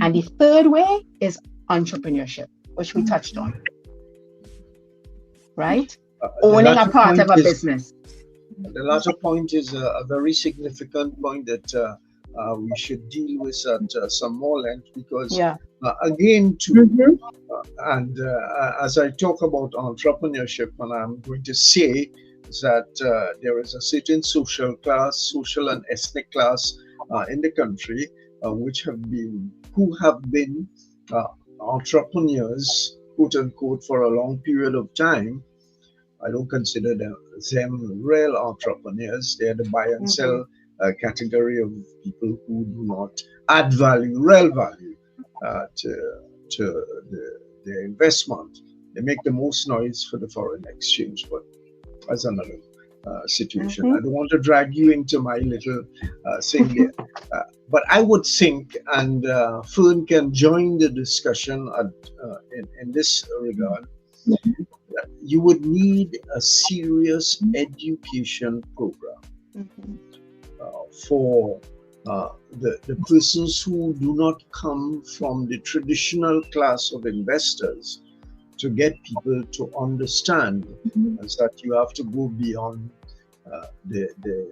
And the third way is entrepreneurship, which we touched on, right? Owning a part of a business. The latter point is a very significant point that we should deal with at some more length, because again, and as I talk about entrepreneurship, and I'm going to say that there is a certain social and ethnic class in the country who have been entrepreneurs, quote unquote, for a long period of time. I don't consider them real entrepreneurs. They're the buy and sell category of people who do not add real value to their investment. They make the most noise for the foreign exchange, but that's another situation. I don't want to drag you into my little thing there. But I would think, and Fern can join the discussion in this regard, you would need a serious education program for the persons who do not come from the traditional class of investors, to get people to understand is that you have to go beyond the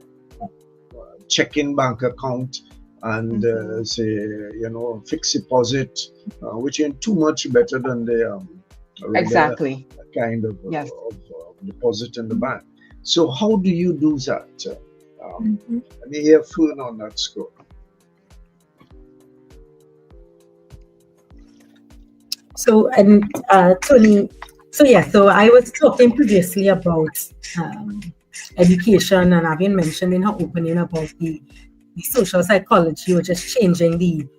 checking bank account and say, you know, fixed deposit, which ain't too much better than the Exactly. kind of, Yes. of deposit in the bank. So how do you do that? Let me hear Fern on that score. So, and Tony, so I was talking previously about education, and Avion mentioned in her opening about the social psychology, or just changing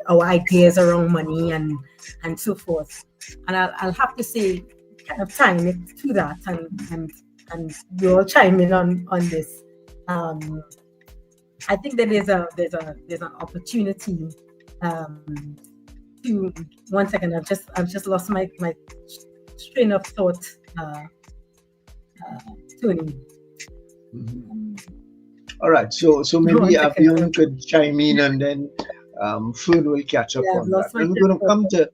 our ideas around money and so forth. And I'll have to say, kind of tying it to that, and you all chime in on this. I think that there's an opportunity to, one second, I've just lost my train of thought, Tony. All right, so maybe Avion could chime in, and then Fern will catch up on that. And we're going to come to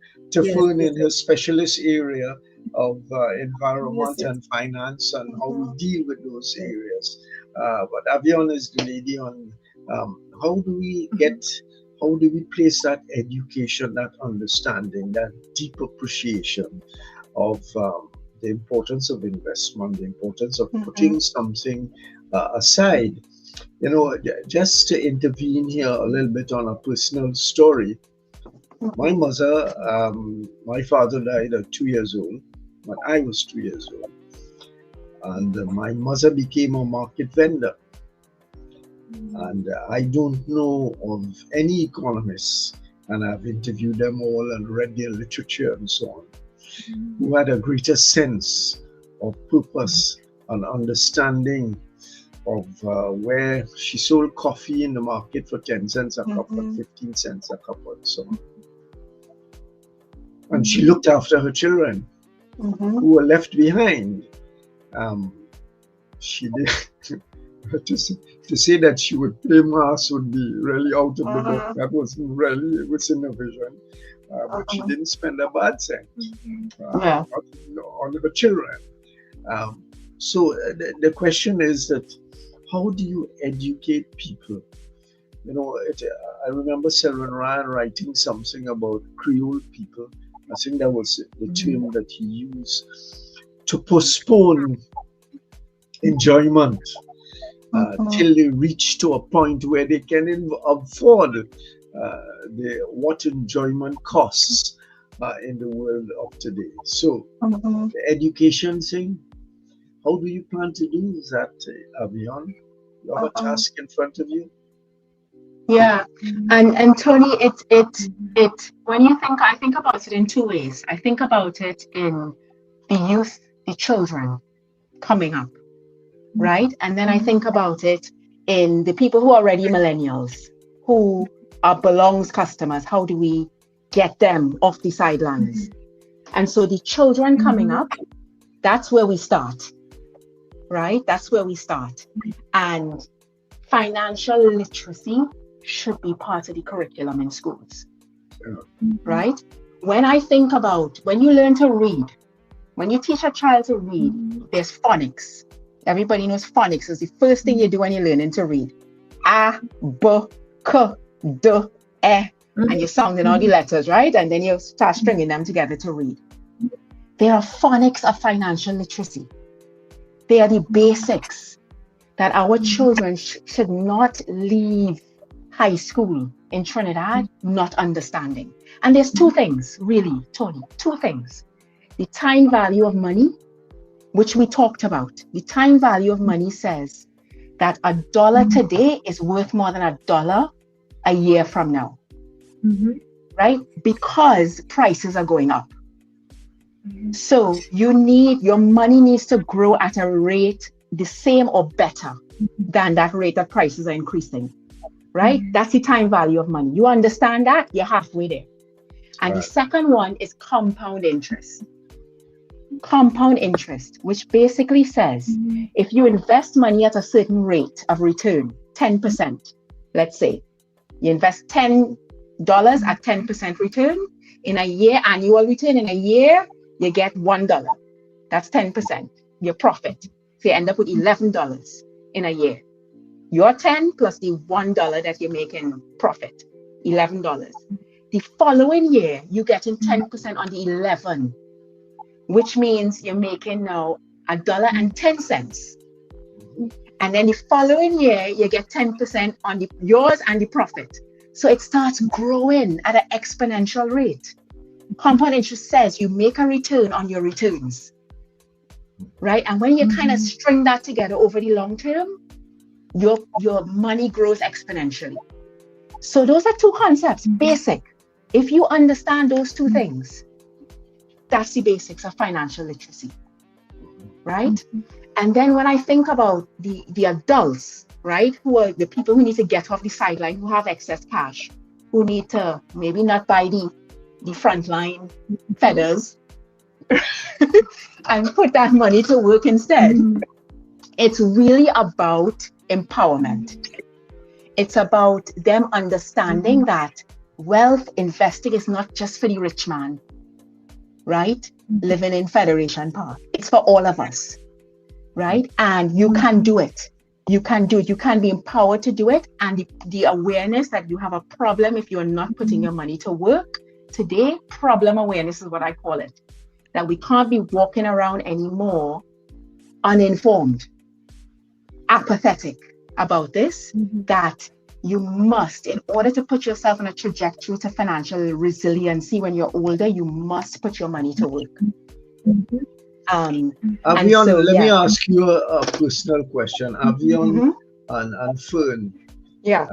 Fern in her specialist area of environment and finance, and how we deal with those areas. But Avion is the lady on how do we place that education, that understanding, that deep appreciation of the importance of investment, the importance of putting something aside. You know, just to intervene here a little bit on a personal story. My mother, my father died at 2 years old when I was 2 years old. And my mother became a market vendor. And I don't know of any economists, and I've interviewed them all and read their literature and so on, who had a greater sense of purpose and understanding of where she sold coffee in the market for 10 cents a cup, or 15 cents a cup, and so on. And she looked after her children who were left behind. She did. To say that she would pay mass would be really out of the book. That wasn't really within her vision. But she didn't spend a bad cent on the children. So the question is that, how do you educate people? You know, I remember Selwyn Ryan writing something about Creole people. I think that was the term that he used to postpone enjoyment till they reach to a point where they can afford what enjoyment costs in the world of today. So the education thing, how do you plan to do that, Avion? You have a task in front of you? Yeah, and Tony, it when you think, I think about it in two ways. I think about it in the youth, the children coming up, right? And then I think about it in the people who are already millennials, who are belongs customers. How do we get them off the sidelines? And so the children coming up, that's where we start, right? That's where we start. And financial literacy should be part of the curriculum in schools, right? When I think about, when you learn to read, when you teach a child to read, there's phonics. Everybody knows phonics is the first thing you do when you're learning to read. A, B, K, D, E, and you're sounding all the letters, right? And then you start stringing them together to read. There are phonics of financial literacy. They are the basics that our children should not leave high school in Trinidad not understanding. And there's two things, really, Tony, two things. The time value of money, which we talked about. The time value of money says that $1 today is worth more than $1 a year from now, right? Because prices are going up. So your money needs to grow at a rate the same or better than that rate that prices are increasing, right? That's the time value of money. You understand that? You're halfway there. And the second one is compound interest. Compound interest, which basically says if you invest money at a certain rate of return, 10%, let's say, you invest $10 at 10% return in a year, annual return in a year, you get $1. That's 10%, your profit. So you end up with $11 in a year. Your 10 plus the $1 that you make in profit, $11. The following year, you're getting 10% on the 11, which means you're making now $1.10. And then the following year, you get 10% on yours and the profit. So it starts growing at an exponential rate. Compound interest says you make a return on your returns, right? And when you kind of string that together over the long term, your money grows exponentially. So those are two concepts, basic. If you understand those two things, that's the basics of financial literacy, right? And then when I think about the adults, right, who are the people who need to get off the sideline, who have excess cash, who need to maybe not buy the frontline feathers and put that money to work instead. It's really about empowerment. It's about them understanding that wealth investing is not just for the rich man, right? Living in Federation Park. It's for all of us, right? And you can do it. You can do it. You can be empowered to do it. And the awareness that you have a problem if you're not putting your money to work. Today, problem awareness is what I call it. That we can't be walking around anymore uninformed, apathetic about this, that you must, in order to put yourself on a trajectory to financial resiliency when you're older, you must put your money to work. Avion, let me ask you a personal question. Avion and Fern. Yeah.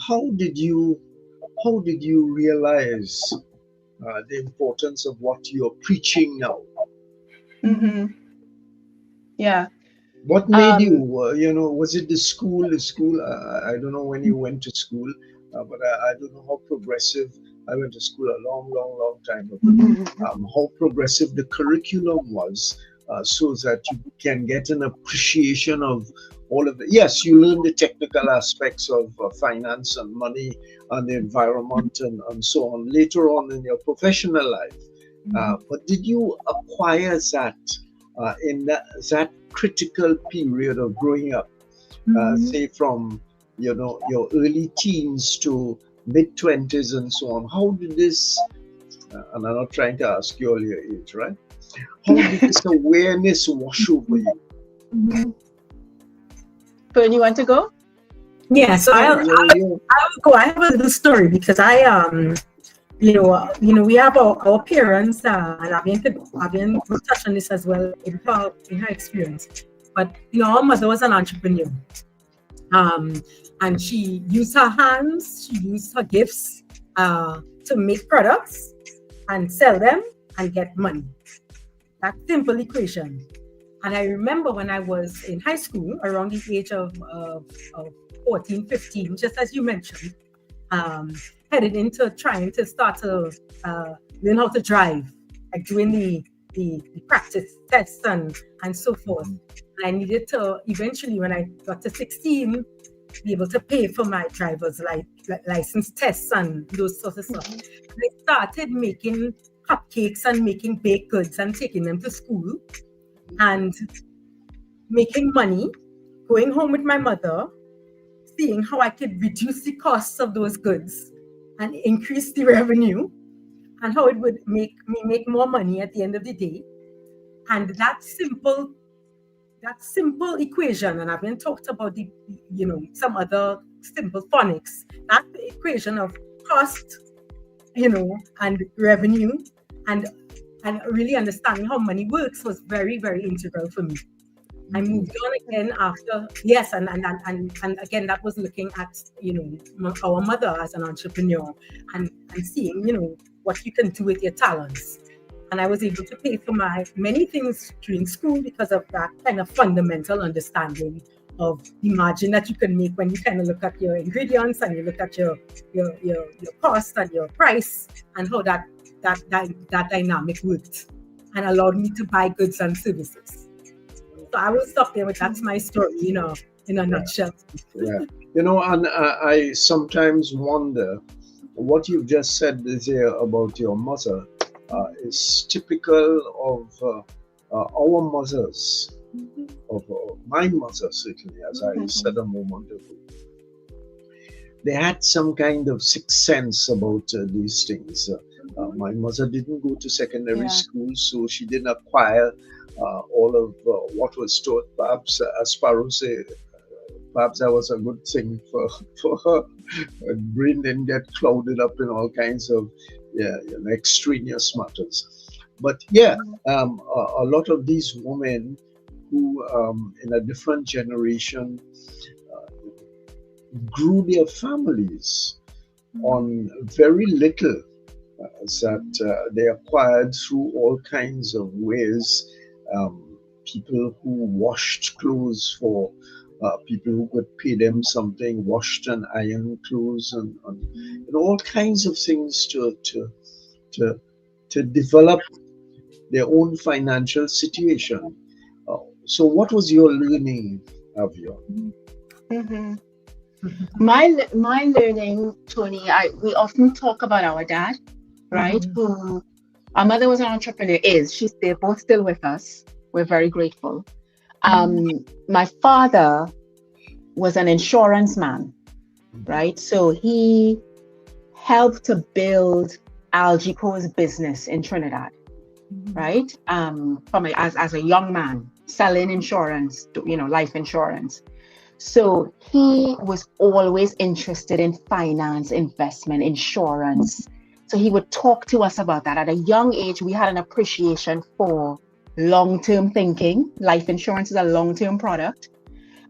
How did you realize the importance of what you're preaching now? Yeah. What made you, was it the school? I don't know when you went to school, but I don't know how progressive. I went to school a long time ago. How progressive the curriculum was, so that you can get an appreciation of all of it. Yes, you learn the technical aspects of finance and money and the environment and so on later on in your professional life. But did you acquire that in that critical period of growing up, say from your early teens to mid-20s and so on? How did this, and I'm not trying to ask you all your age, right? How did this awareness wash over you? Fern, you want to go? Yeah, so I'll go. I have a little story because we have our parents, and Avian will touch on this as well in her experience. But our mother was an entrepreneur, and she used her hands, she used her gifts to make products and sell them and get money. That simple equation. And I remember when I was in high school, around the age of 14, 15, just as you mentioned, headed into trying to start to learn how to drive, like doing the practice tests and so forth. And I needed to eventually, when I got to 16, be able to pay for my driver's license tests and those sorts of stuff. And I started making cupcakes and making baked goods and taking them to school and making money, going home with my mother, seeing how I could reduce the costs of those goods and increase the revenue, and how it would make me make more money at the end of the day. And that simple equation, and I've been talked about some other simple phonics, that equation of cost, and revenue, and really understanding how money works was very, very integral for me. I moved on again after, yes, and again, that was looking at, our mother as an entrepreneur and seeing, what you can do with your talents. And I was able to pay for my many things during school because of that kind of fundamental understanding of the margin that you can make when you kind of look at your ingredients and you look at your cost and your price and how that dynamic worked and allowed me to buy goods and services. So I will stop there, but that's my story, in a nutshell. Yeah. And I sometimes wonder what you've just said there about your mother. is typical of our mothers, of my mother certainly, as I said a moment ago. They had some kind of sixth sense about these things. My mother didn't go to secondary school, so she didn't acquire all of what was taught. Perhaps, as Sparrow said, perhaps that was a good thing for her. Her brain didn't get clouded up in all kinds of extraneous matters. But a lot of these women who, in a different generation, grew their families on very little that they acquired through all kinds of ways. People who washed clothes for people who could pay them something, washed and ironed clothes, and all kinds of things to develop their own financial situation. So, what was your learning, Avion? My learning, Tony, we often talk about our dad, right? Who our mother was an entrepreneur. They're both still with us. We're very grateful. My father was an insurance man, right? So he helped to build Algico's business in Trinidad, right? As a young man, selling insurance, life insurance. So he was always interested in finance, investment, insurance. So he would talk to us about that. At a young age, we had an appreciation for long-term thinking. Life insurance is a long-term product.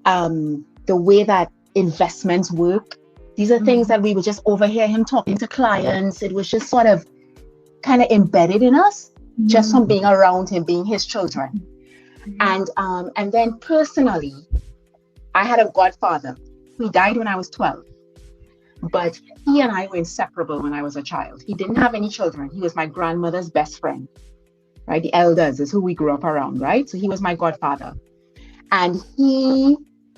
The way that investments work. These are things that we would just overhear him talking to clients. It was just sort of kind of embedded in us, just from being around him, being his children. And then personally, I had a godfather who died when I was 12, but he and I were inseparable when I was a child. He didn't have any children. He was my grandmother's best friend, right? The elders is who we grew up around, right? So he was my godfather. And he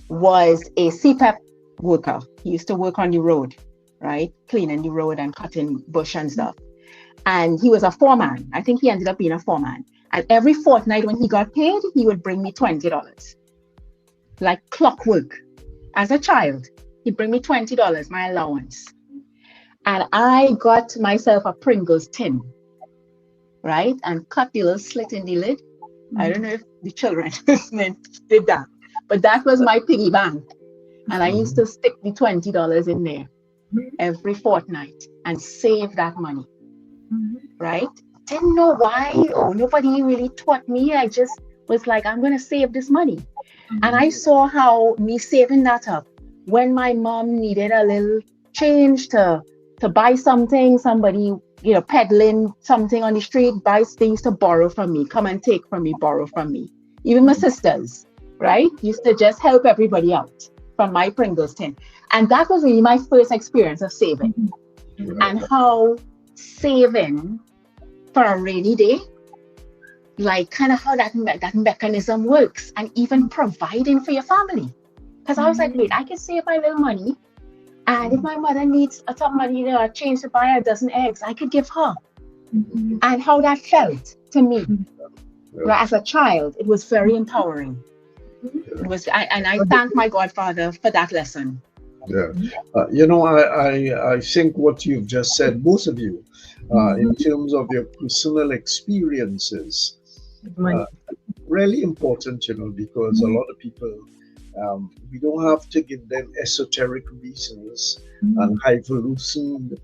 was a CPEP worker. He used to work on the road, right? Cleaning the road and cutting bush and stuff. And he was a foreman. I think he ended up being a foreman. And every fortnight when he got paid, he would bring me $20. Like clockwork. As a child, he'd bring me $20, my allowance. And I got myself a Pringles tin, right? And cut the little slit in the lid. I don't know if the children listening did that, but that was my piggy bank. And I used to stick the $20 in there every fortnight and save that money, right? Didn't know why, or nobody really taught me. I just was like, I'm going to save this money. And I saw how me saving that up, when my mom needed a little change to buy something, somebody, peddling something on the street, buys things to borrow from me, come and take from me, borrow from me. Even my sisters, right? Used to just help everybody out from my Pringles tin. And that was really my first experience of saving. And how saving for a rainy day, like kind of how that mechanism works, and even providing for your family. Because I was like, wait, I can save my little money, and if my mother needs some money, a change to buy a dozen eggs, I could give her. And how that felt to me, as a child, it was very empowering. It was, and I thank my godfather for that lesson. I think what you've just said, both of you, in terms of your personal experiences, really important, because a lot of people, we don't have to give them esoteric reasons and highfalutin,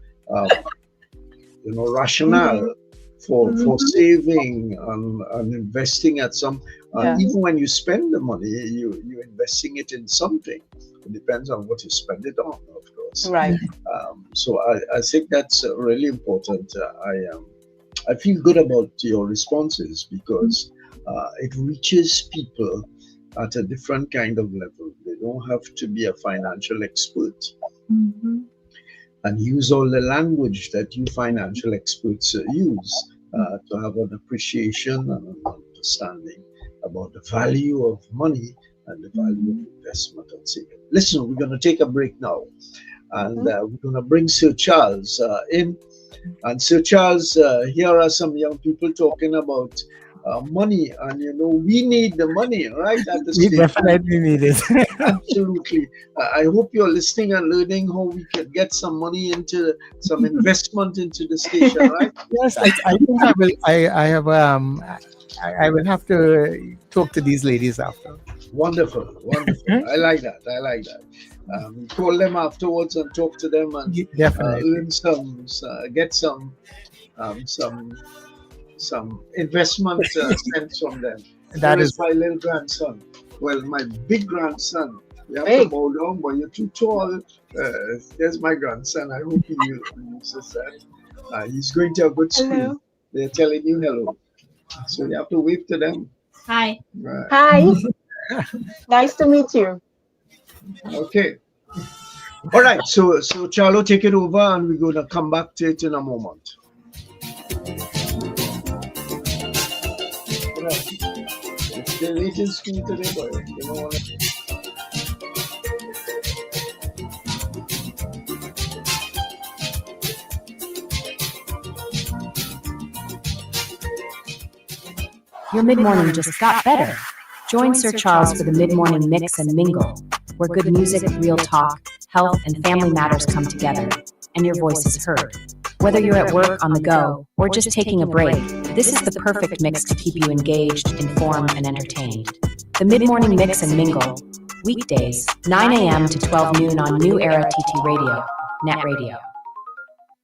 rationale for saving and investing at some. Even when you spend the money, you're investing it in something. It depends on what you spend it on, of course. Right. So I think that's really important. I feel good about your responses because it reaches people at a different kind of level. They don't have to be a financial expert and use all the language that you financial experts use to have an appreciation and an understanding about the value of money and the value of investment and saving. Listen, we're going to take a break now, and we're going to bring Sir Charles in. And so, Charles, here are some young people talking about money, and we need the money, right? At the We station. definitely need it. Absolutely. I hope you're listening and learning how we can get some money into some investment into the station, right? Yes, I think I will. I have I will have to talk to these ladies after. Wonderful, wonderful. I like that. Call them afterwards and talk to them and Definitely. earn get some investment sense from them. That is my little grandson. Well, my big grandson. You have Hey. to bow down, but you're too tall. There's my grandson. I hope he uses that. He's going to a good school. Hello. They're telling you hello. So you have to wave to them. Hi. Right. Hi. Nice to meet you. Okay. All right. So Charlo, take it over, and we're going to come back to it in a moment. All right. It's the late in school today, boy. You know what? Your mid-morning just got better. Join Sir Charles for the mid-morning mix and mingle, where good music, real talk, health, and family matters come together, and your voice is heard. Whether you're at work, on the go, or just taking a break, this is the perfect mix to keep you engaged, informed, and entertained. The mid-morning mix and mingle, weekdays, 9 a.m. to 12 noon on New Era TT Radio, Net Radio.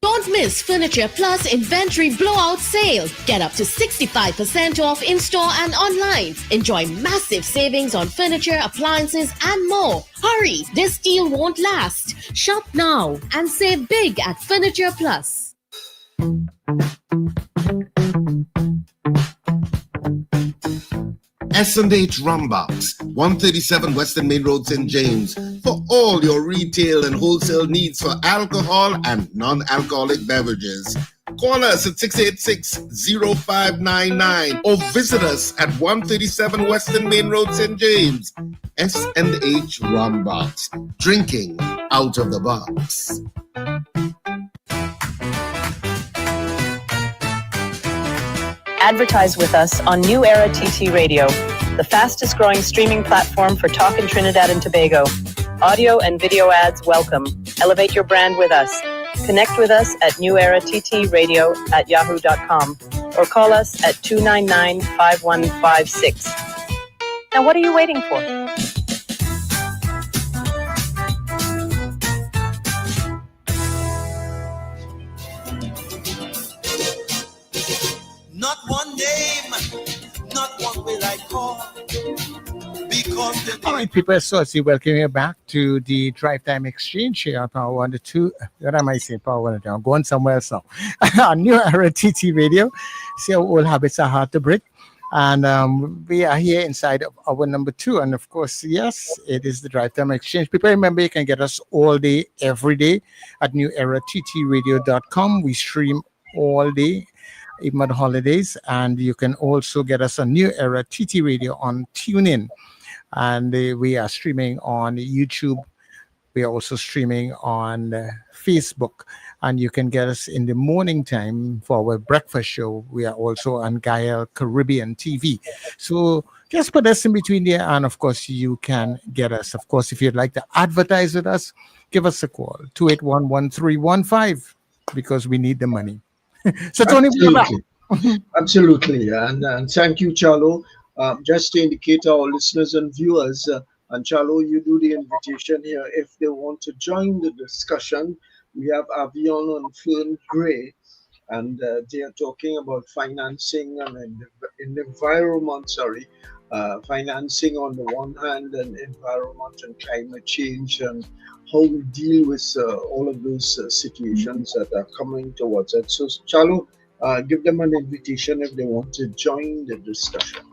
Don't miss Furniture Plus Inventory Blowout Sale. Get up to 65% off in-store and online. Enjoy massive savings on furniture, appliances, and more. Hurry, this deal won't last. Shop now and save big at Furniture Plus. S&H Rumbox, 137 Western Main Road, St. James, for all your retail and wholesale needs for alcohol and non-alcoholic beverages. Call us at 686-0599 or visit us at 137 Western Main Road, St. James. S&H Rumbox, drinking out of the box. Advertise with us on New Era TT Radio, the fastest growing streaming platform for talk in Trinidad and Tobago. Audio and video ads welcome. Elevate your brand with us. Connect with us at NewEraTTRadio@yahoo.com or call us at 299-5156. Now what are you waiting for? Not one name, not one will I call. Because the all right, people. So I welcome you back to the Drive Time Exchange here on Power 102. What am I saying? Power 102. I'm going somewhere else now. On New Era TT Radio. See how old habits are hard to break. And we are here inside of our number 2. And of course, yes, it is the Drive Time Exchange. People, remember, you can get us all day, every day at NewEraTTRadio.com. We stream all day, even on holidays. And you can also get us on New Era TT Radio on TuneIn. And we are streaming on YouTube. We are also streaming on Facebook. And you can get us in the morning time for our breakfast show. We are also on Gael Caribbean TV. So just put us in between there. And of course, you can get us. Of course, if you'd like to advertise with us, give us a call, 281-1315, because we need the money. So Tony, absolutely. And thank you, Charlo. Just to indicate our listeners and viewers, and Charlo, you do the invitation here. If they want to join the discussion, we have Avion and Fern Gray, and they are talking about financing and in the environment, financing on the one hand, and environment and climate change, and how we deal with all of those situations that are coming towards it. So, Charlo, give them an invitation if they want to join the discussion.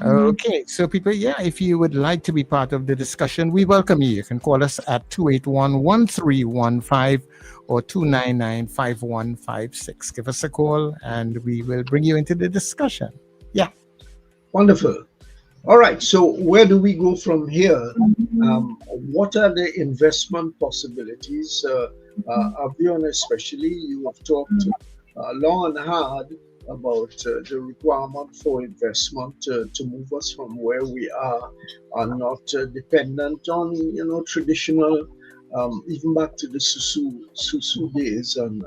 Okay, so people, if you would like to be part of the discussion, we welcome you. You can call us at 281-1315 or 299-5156. Give us a call and we will bring you into the discussion. Yeah. Wonderful. All right, so where do we go from here? What are the investment possibilities Avion especially, you have talked long and hard about the requirement for investment to move us from where we are not dependent on, traditional, even back to the susu days and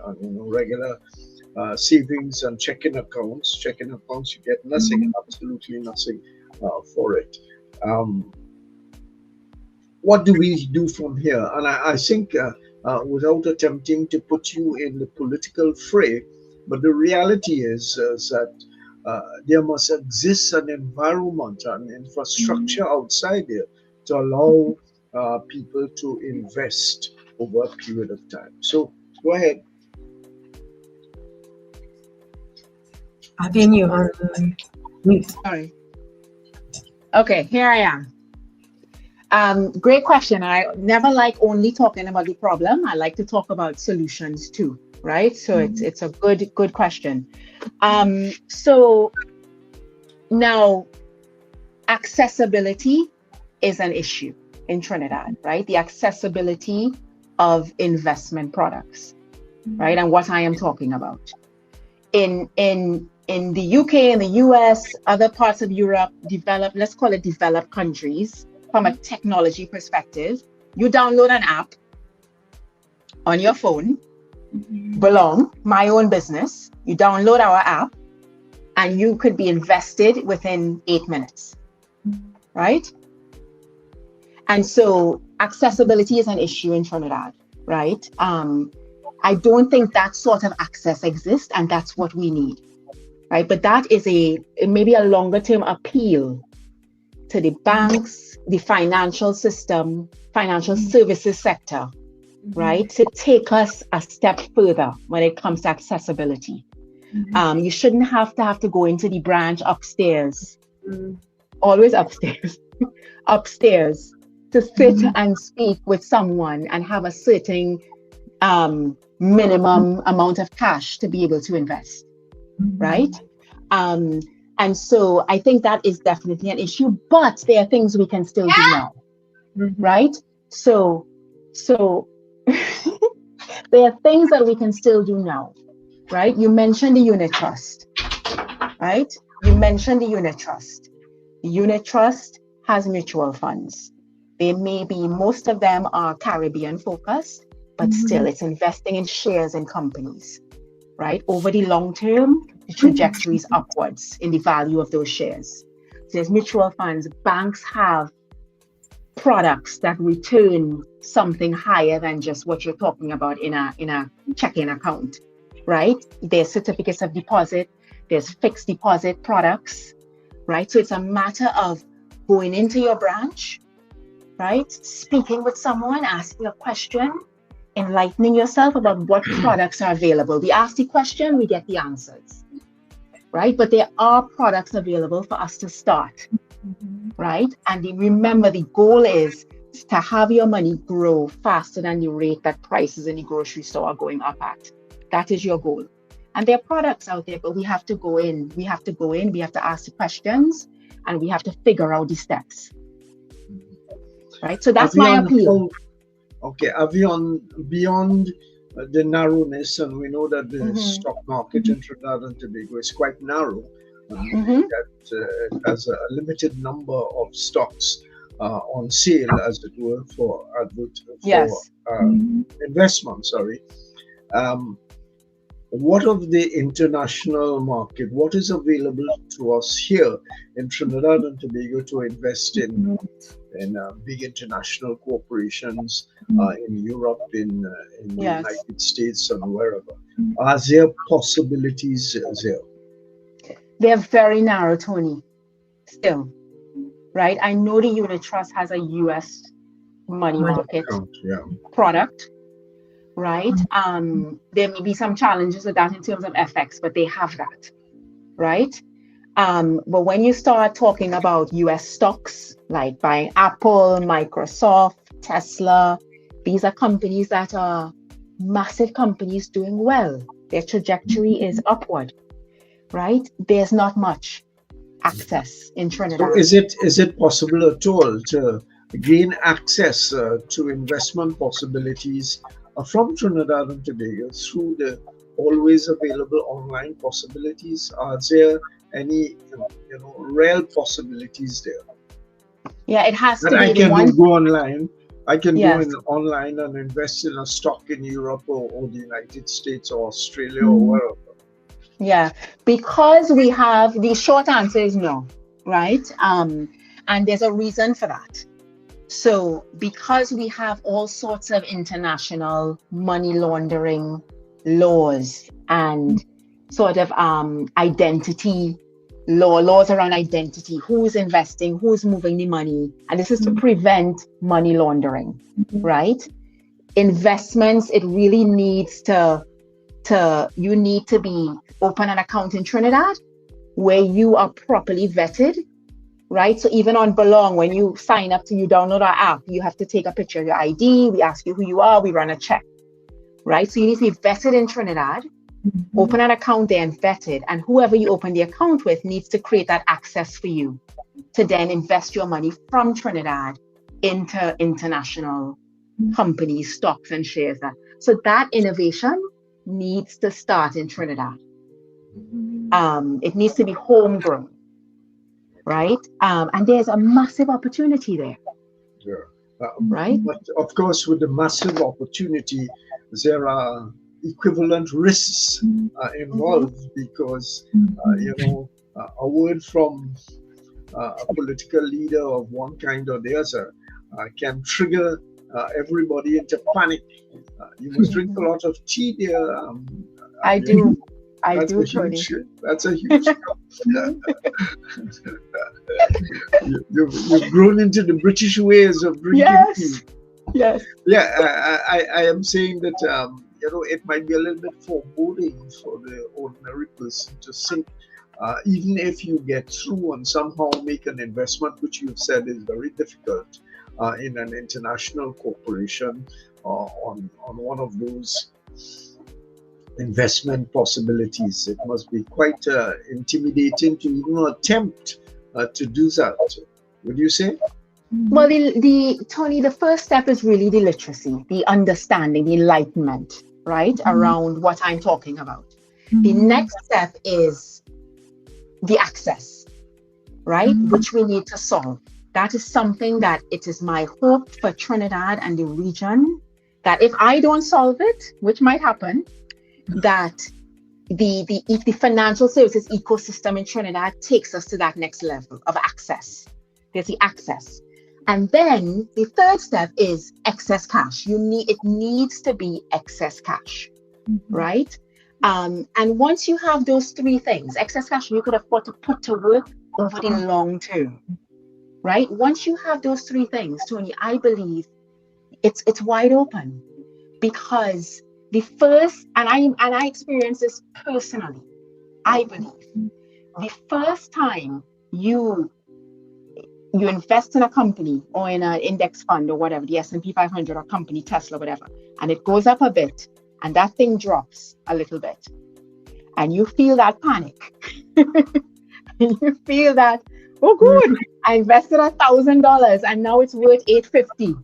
regular savings and checking accounts. Checking accounts, you get nothing, absolutely nothing for it. What do we do from here? And I think, without attempting to put you in the political fray, but the reality is that there must exist an environment and infrastructure outside there to allow people to invest over a period of time. So go ahead. I think you're on mute. Sorry. Okay, here I am. Great question. I never like only talking about the problem. I like to talk about solutions too, right? So it's a good question. So now accessibility is an issue in Trinidad, right? The accessibility of investment products, right? And what I am talking about. In the UK, in the US, other parts of Europe, developed, let's call it developed countries, from a technology perspective, you download an app on your phone, Belong, my own business, you download our app, and you could be invested within 8 minutes, right? And so accessibility is an issue in Trinidad, right? I don't think that sort of access exists, and that's what we need, right? But that is maybe a longer term appeal to the banks, the financial system, financial services sector, right? To take us a step further when it comes to accessibility. You shouldn't have to go into the branch upstairs, always upstairs, upstairs to sit and speak with someone and have a certain minimum amount of cash to be able to invest, right? And so I think that is definitely an issue, but there are things we can still do now, right? So there are things that we can still do now, right? You mentioned the unit trust, right? You mentioned the unit trust. The unit trust has mutual funds. They may be, most of them are Caribbean focused, but still it's investing in shares in companies, right? Over the long term, the trajectory is upwards in the value of those shares. So there's mutual funds. Banks have products that return something higher than just what you're talking about in a checking account, right? There's certificates of deposit, there's fixed deposit products, right? So it's a matter of going into your branch, right? Speaking with someone, asking a question, enlightening yourself about what products are available. We ask the question, we get the answers, right? But there are products available for us to start, right? And remember, the goal is to have your money grow faster than the rate that prices in the grocery store are going up at. That is your goal. And there are products out there, but we have to go in. We have to ask the questions, and we have to figure out the steps, right? So that's my appeal. Okay, Avion, beyond the narrowness, and we know that the stock market in Trinidad and Tobago is quite narrow, that it has a limited number of stocks on sale, as it were, for investment. What of the international market? What is available to us here in Trinidad and Tobago to invest in big international corporations in Europe, in the United States, and wherever? Are there possibilities there? They're very narrow, Tony, still, right? I know the unit trust has a US money market product, right? There may be some challenges with that in terms of FX, but they have that, right? But when you start talking about US stocks, like buying Apple, Microsoft, Tesla, these are companies that are massive companies doing well. Their trajectory is upward, right? There's not much access in Trinidad. So is it possible at all to gain access to investment possibilities from Trinidad and Tobago through the always available online possibilities? Are there any real possibilities there? Yeah, it has to That be I the can one. go online. I can Yes. go online and invest in a stock in Europe or the United States or Australia or wherever. Yeah, because we have, the short answer is no, right? And there's a reason for that. So because we have all sorts of international money laundering laws and sort of identity laws around identity, who's investing, who's moving the money, and this is to prevent money laundering, right? Investments, it really needs you need to be open an account in Trinidad where you are properly vetted, right? So even on Belong, when you sign up you download our app, you have to take a picture of your ID, we ask you who you are, we run a check, right? So you need to be vetted in Trinidad, open an account there and vetted, and whoever you open the account with needs to create that access for you to then invest your money from Trinidad into international companies, stocks and shares. So that innovation needs to start in Trinidad. It needs to be homegrown, right? And there's a massive opportunity there. Yeah. Right? But of course, with the massive opportunity, there are equivalent risks involved because, a word from a political leader of one kind or the other can trigger everybody into panic. You must drink a lot of tea, dear. I do, Tony. That's a huge you've grown into the British ways of drinking tea. Yes. Yeah, I am saying that it might be a little bit foreboding for the ordinary person to think, even if you get through and somehow make an investment, which you've said is very difficult in an international corporation on one of those investment possibilities. It must be quite intimidating to even attempt to do that. Would you say? Well, Tony, the first step is really the literacy, the understanding, the enlightenment, right, around what I'm talking about. The next step is the access, right, which we need to solve. That is something that it is my hope for Trinidad and the region that if I don't solve it, which might happen, that the financial services ecosystem in Trinidad takes us to that next level of access. There's the access. And then the third step is excess cash. It needs to be excess cash, right? And once you have those three things, excess cash you could afford to put to work over the long term, right? Once you have those three things, Tony, I believe it's wide open, because the first, and I experienced this personally, I believe the first time you invest in a company or in an index fund or whatever, the S&P 500 or company, Tesla, whatever, and it goes up a bit and that thing drops a little bit and you feel that panic and you feel that, oh good, I invested $1,000 and now it's worth $850,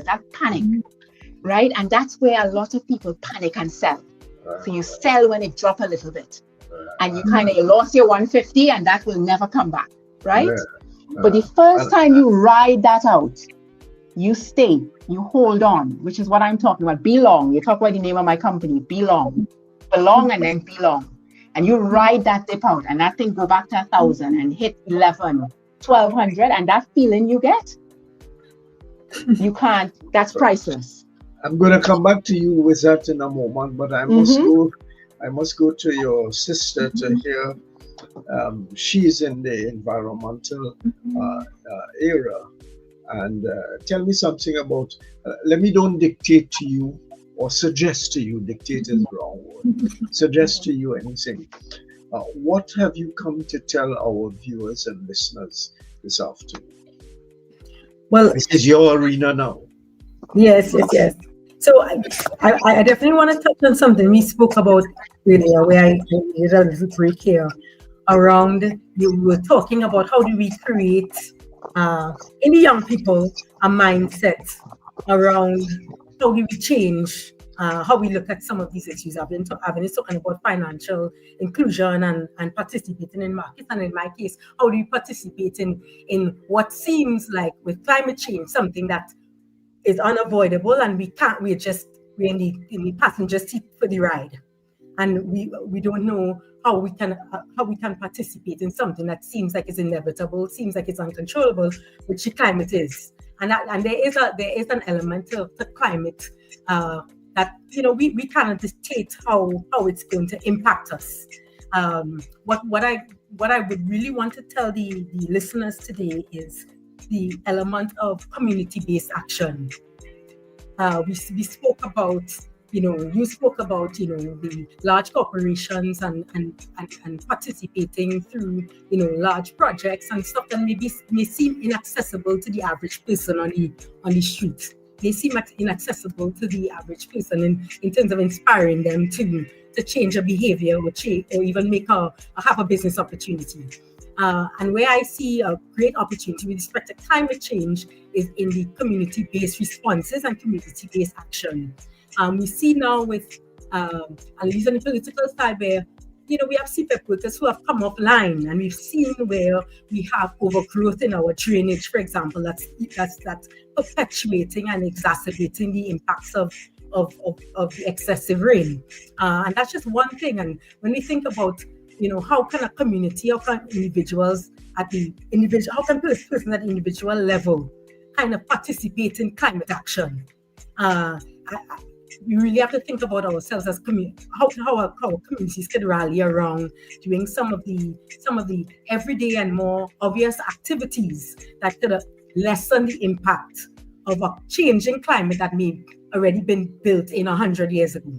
that panic, right? And that's where a lot of people panic and sell. So you sell when it drops a little bit and you lost your 150 and that will never come back. Right? But the first time you ride that out, you stay, you hold on, which is what I'm talking about. Belong. You talk about the name of my company, Belong. Belong and then belong. And you ride that dip out and that thing go back to 1,000 and hit 11, 1,200, and that feeling you get, you can't, that's priceless. I'm going to come back to you with that in a moment, but I must go to your sister to hear. She's in the environmental era, and tell me something about, let me don't dictate to you or suggest to you, dictate is the wrong word, suggest to you anything. What have you come to tell our viewers and listeners this afternoon? Well, this is your arena now. Yes. So I definitely want to touch on something we spoke about earlier, where I did a little break here. Around, we were talking about how do we create in the young people a mindset around how do we change how we look at some of these issues. I've been talking about financial inclusion and participating in markets, and in my case, how do we participate in what seems like with climate change something that is unavoidable, and we're in the passenger seat for the ride, and we don't know how we can participate in something that seems like it's inevitable, seems like it's uncontrollable, which the climate is, and there is an element of the climate that we cannot dictate how it's going to impact us. What I would really want to tell the listeners today is the element of community-based action. We spoke about, you spoke about, the large corporations and participating through, large projects and stuff that may seem inaccessible to the average person on the street. They seem inaccessible to the average person in terms of inspiring them to change a behavior or even have a business opportunity. And where I see a great opportunity with respect to climate change is in the community-based responses and community-based action. We see now with, at least on the political side, where we have CPEP workers who have come offline, and we've seen where we have overgrowth in our drainage, for example, that's perpetuating and exacerbating the impacts of the excessive rain. And that's just one thing. And when we think about how can a community, how can individuals how can person at the individual level kind of participate in climate action? We really have to think about ourselves as how our communities could rally around doing some of the everyday and more obvious activities that could lessen the impact of a changing climate that may already been built in 100 years ago.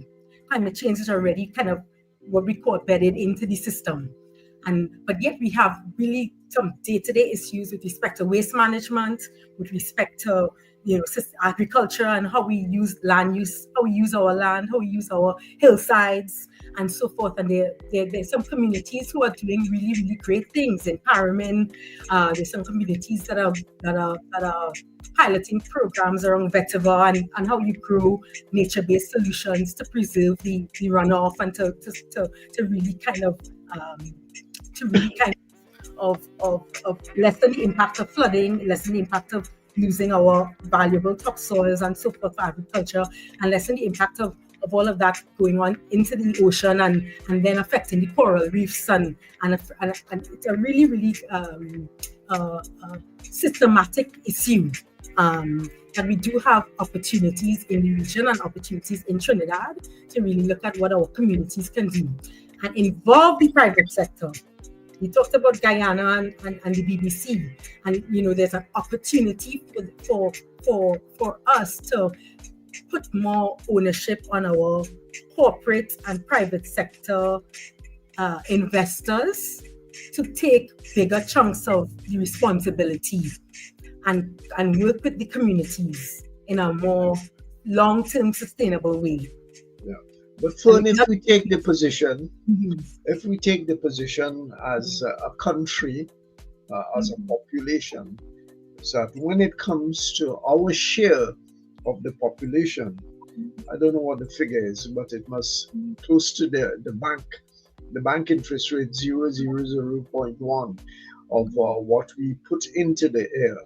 Climate change is already kind of what we call bedded into the system. But yet we have really some day-to-day issues with respect to waste management, with respect to agriculture and how we use land use, how we use our land, how we use our hillsides, and so forth. And there's some communities who are doing really, really great things in Paramin. There's some communities that are piloting programs around vetiver and how you grow nature-based solutions to preserve the runoff and to really kind of lessen the impact of flooding, lessen the impact of losing our valuable topsoils and so forth for agriculture, and lessen the impact of all of that going on into the ocean and then affecting the coral reefs and it's a really, really systematic issue. And we do have opportunities in the region and opportunities in Trinidad to really look at what our communities can do and involve the private sector. We talked about Guyana and the BBC, and there's an opportunity for us to put more ownership on our corporate and private sector investors to take bigger chunks of the responsibility and work with the communities in a more long-term sustainable way. Yeah. But Fern, if we take the position, as a country, as a population, so that when it comes to our share of the population, I don't know what the figure is, but it must close to the bank interest rate 0.1 of what we put into the air.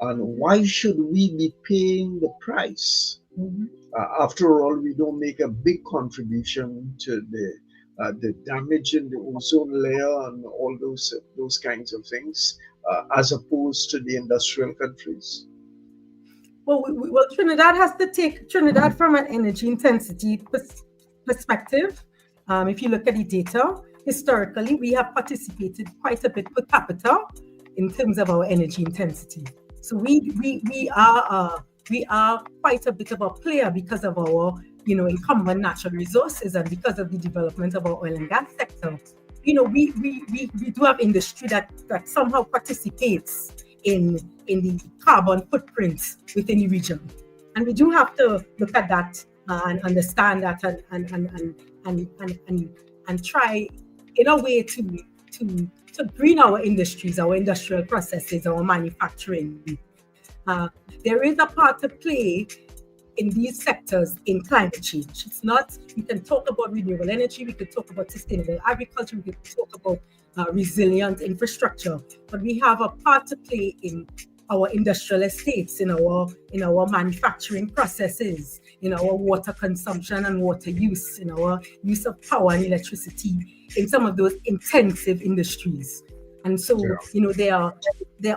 And why should we be paying the price? After all, we don't make a big contribution to the damage in the ozone layer and all those kinds of things, as opposed to the industrial countries. Well, Trinidad has to take Trinidad from an energy intensity perspective. If you look at the data, historically, we have participated quite a bit per capita in terms of our energy intensity. So we are quite a bit of a player because of our incumbent natural resources and because of the development of our oil and gas sector. We do have industry that somehow participates in the carbon footprint within the region, and we do have to look at that and understand that and try in a way to green our industries, our industrial processes, our manufacturing. There is a part to play in these sectors in climate change. It's not, we can talk about renewable energy, we could talk about sustainable agriculture, we could talk about resilient infrastructure, but we have a part to play in our industrial estates, in our manufacturing processes, in our water consumption and water use, in our use of power and electricity, in some of those intensive industries. And so, there are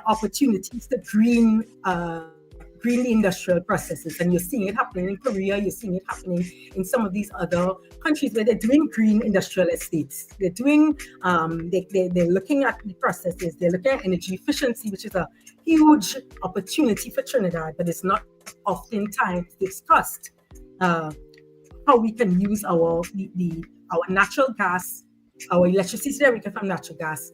opportunities to green the industrial processes, and you're seeing it happening in Korea. You're seeing it happening in some of these other countries where they're doing green industrial estates. They're doing, they're looking at the processes. They're looking at energy efficiency, which is a huge opportunity for Trinidad, but it's not oftentimes discussed. How we can use our natural gas, our electricity that we get from natural gas,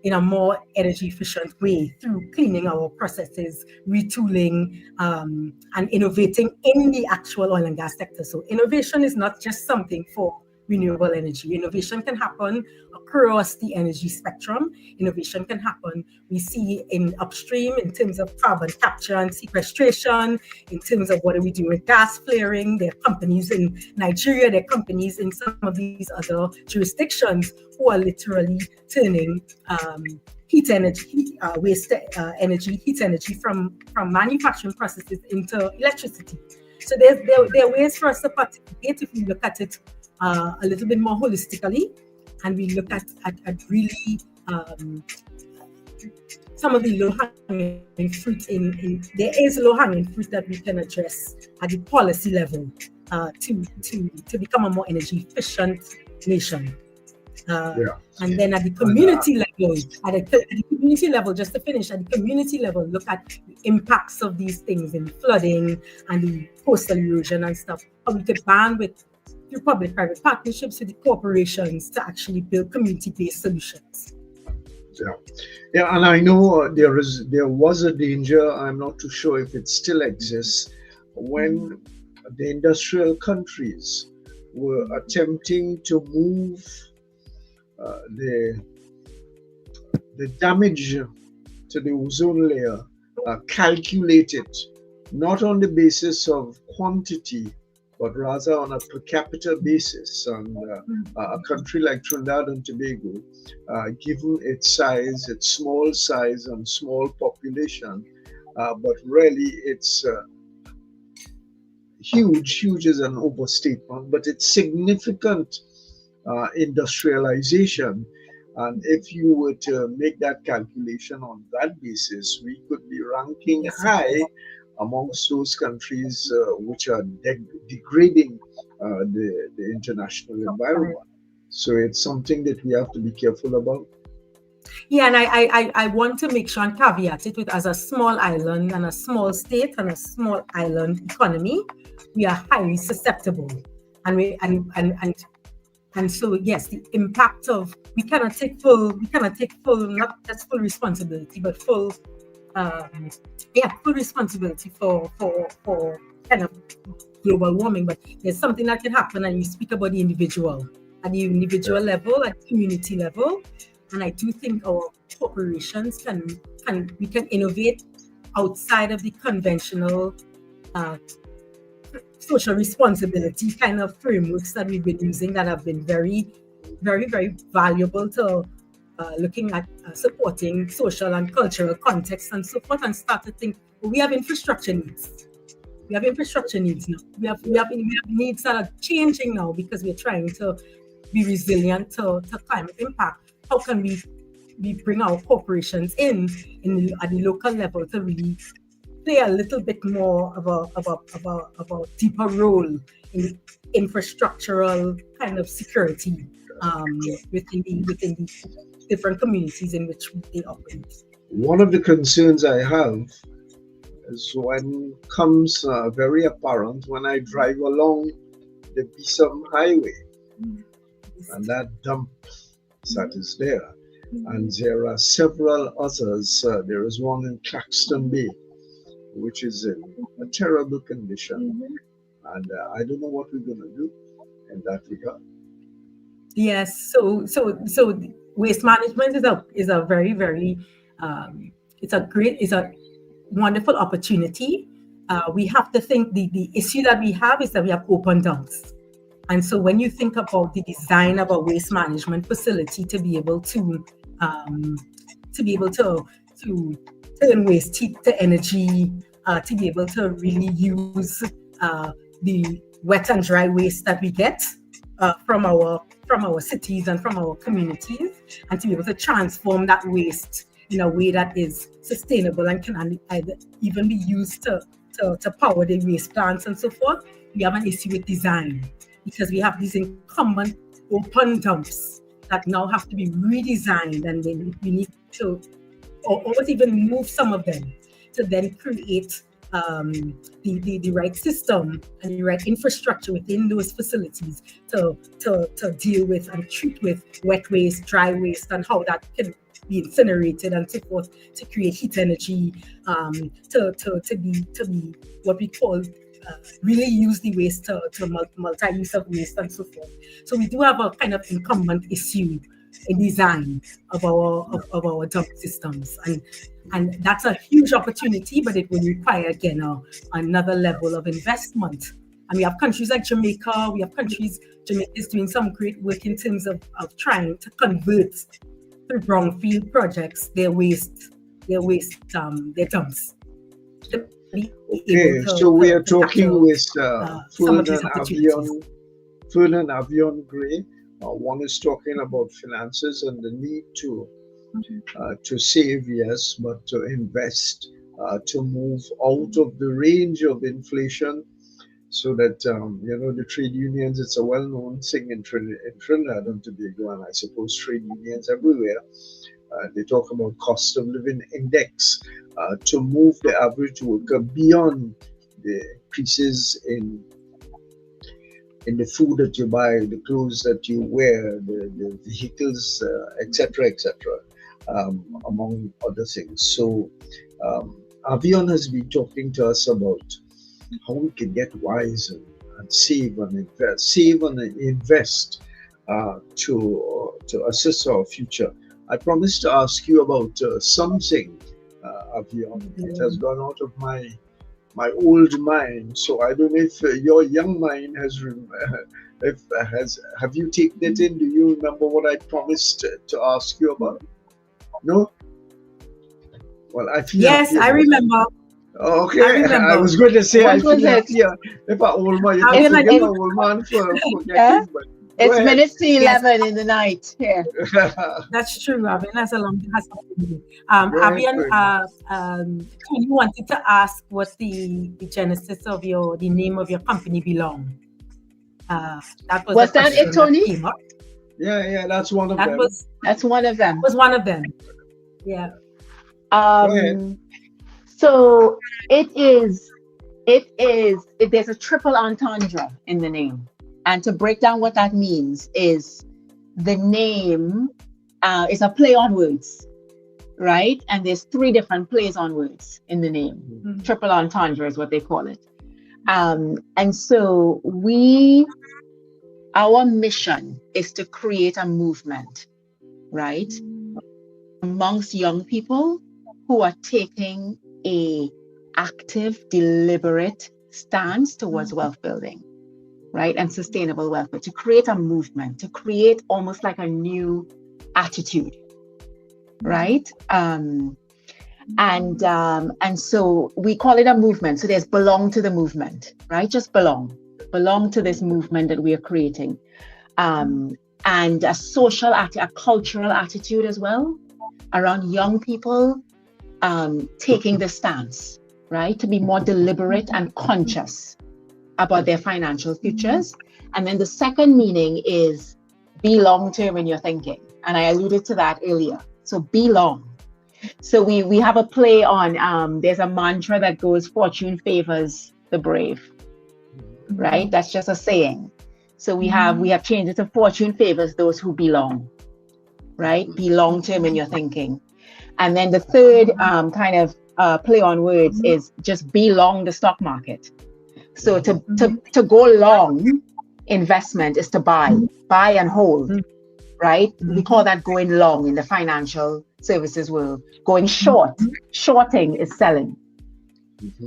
in a more energy efficient way through cleaning our processes, retooling, and innovating in the actual oil and gas sector. So innovation is not just something for renewable energy. Innovation can happen across the energy spectrum. Innovation can happen, we see, in upstream in terms of carbon capture and sequestration, in terms of what do we do with gas flaring. There are companies in Nigeria, there are companies in some of these other jurisdictions who are literally turning heat energy, waste energy, heat energy from manufacturing processes into electricity. So there are ways for us to participate if we look at it a little bit more holistically, and we look at really some of the low-hanging fruit. There is low-hanging fruit that we can address at the policy level to become a more energy efficient nation. And then at the community level, just to finish, at the community level, look at the impacts of these things in flooding and the coastal erosion and stuff. How we could ban with through public-private partnerships with the corporations to actually build community-based solutions. Yeah, and I know there was a danger. I'm not too sure if it still exists, when the industrial countries were attempting to move the damage to the ozone layer, calculated not on the basis of quantity, but rather on a per capita basis. And a country like Trinidad and Tobago, given its size, its small size and small population, but really it's huge is an overstatement, but it's significant industrialization. And if you were to make that calculation on that basis, we could be ranking high amongst those countries which are degrading the international environment. So it's something that we have to be careful about. Yeah, and I want to make sure and caveat it with, as a small island and a small state and a small island economy, we are highly susceptible. And so yes, the impact of we cannot take full not just full responsibility, but full responsibility for kind of global warming. But there's something that can happen, and you speak about the individual at the individual level, at community level. And I do think our corporations we can innovate outside of the conventional social responsibility kind of frameworks that we've been using, that have been very, very, very valuable to looking at supporting social and cultural context and so forth, and start to think, well, we have infrastructure needs. We have infrastructure needs now. We have needs that are changing now because we're trying to be resilient to climate impact. How can we bring our corporations at the local level to really play a little bit more of a deeper role in infrastructural kind of security within the different communities in which they operate? One of the concerns I have is when comes very apparent when I drive along the Bisam Highway and that dump that is there. And there are several others. There is one in Claxton Bay, which is in a terrible condition. And I don't know what we're going to do in that regard. Yes, so waste management is a very, very it's a wonderful opportunity we have to think the issue that we have is that we have open dumps. And so when you think about the design of a waste management facility to be able to turn waste heat to energy, to be able to really use the wet and dry waste that we get from our cities and from our communities, and to be able to transform that waste in a way that is sustainable and can even be used to power the waste plants and so forth. We have an issue with design because we have these incumbent open dumps that now have to be redesigned, and then we need to almost even move some of them to then create the right system and the right infrastructure within those facilities to deal with and treat with wet waste, dry waste, and how that can be incinerated and so forth to create heat energy, to be what we call really use the waste to multi-use of waste and so forth. So we do have a kind of incumbent issue in design of our dump systems, and that's a huge opportunity, but it will require again another level of investment. And we have countries like Jamaica. Jamaica is doing some great work in terms of trying to convert through brownfield projects their dumps. Okay, so we are talking with Fern and Avion Gray. One is talking about finances and the need to save, yes, but to invest, to move out of the range of inflation, so that the trade unions. It's a well-known thing in Trinidad and Tobago, and I suppose trade unions everywhere. They talk about cost of living index, to move the average worker beyond the increases in the food that you buy, the clothes that you wear, the vehicles, etc., among other things. So Avion has been talking to us about how we can get wise and save and invest to assist our future. I promised to ask you about something, Avion. It has gone out of my old mind, so I don't know if your young mind have you taken it in? Do you remember what I promised to ask you about? No? Well, I feel yes, I remember. Okay, I was going to say, I feel if an old man, you can forget an old man for forgetting, but it's minutes to 11 in the night here. That's true, Avion. That's a long time. Avion, you wanted to ask what the genesis of the name of your company belong. That was that it, Tony? Yeah, that's one of them. That's one of them. Was one of them. Yeah. So there's a triple entendre in the name. And to break down what that means is the name is a play on words, right? And there's 3 different plays on words in the name. Mm-hmm. Triple entendre is what they call it. And so our mission is to create a movement, right? Amongst young people who are taking a active, deliberate stance towards wealth building, right? And sustainable wealth, but to create a movement, to create almost like a new attitude, right? And so we call it a movement. So there's belong to the movement, right? Just belong to this movement that we are creating. And a social, a cultural attitude as well around young people taking the stance, right? To be more deliberate and conscious about their financial futures. And then the second meaning is be long-term in your thinking. And I alluded to that earlier. So be long. So we have a play on, there's a mantra that goes, fortune favors the brave, right? That's just a saying. So we have changed it to fortune favors those who belong, right? Be long-term in your thinking. And then the third kind of play on words is just be long the stock market. So to go long investment is to buy and hold, right? We call that going long in the financial services world. Going short, shorting is selling,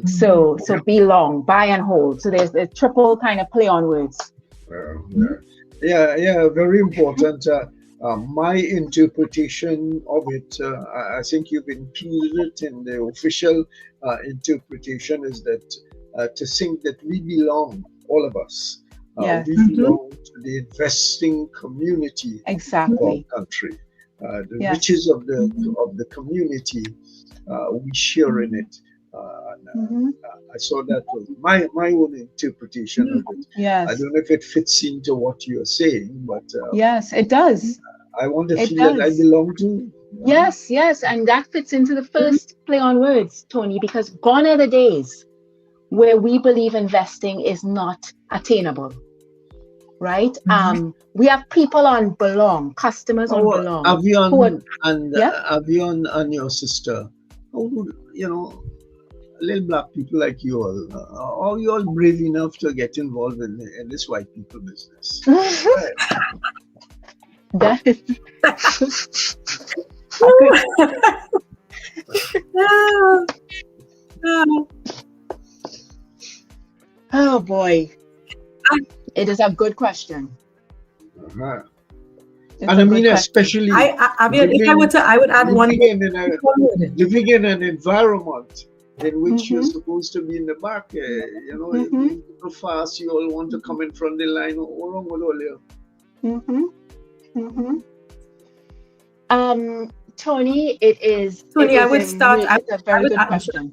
So belong, buy and hold. So there's a triple kind of play on words. Yeah, very important. My interpretation of it, I think you've included it in the official interpretation, is that to think that we belong, all of us, we belong to the investing community of our country. The riches of the community, we share in it. I saw that was my own interpretation of it. Yes. I don't know if it fits into what you're saying, but yes, it does. I want to feel that I belong to. Yes, and that fits into the first play on words, Tony, because gone are the days where we believe investing is not attainable. Right? We have people on belong, customers on belong. Avion and your sister, little black people like you all, are you all brave enough to get involved in this white people business? That is oh boy. It is a good question. And I mean, especially I would add one. Living in an environment in which you're supposed to be in the back, so fast you all want to come in front of the line. What wrong with all you? Tony, it is. Tony, I would start. It's a very good question.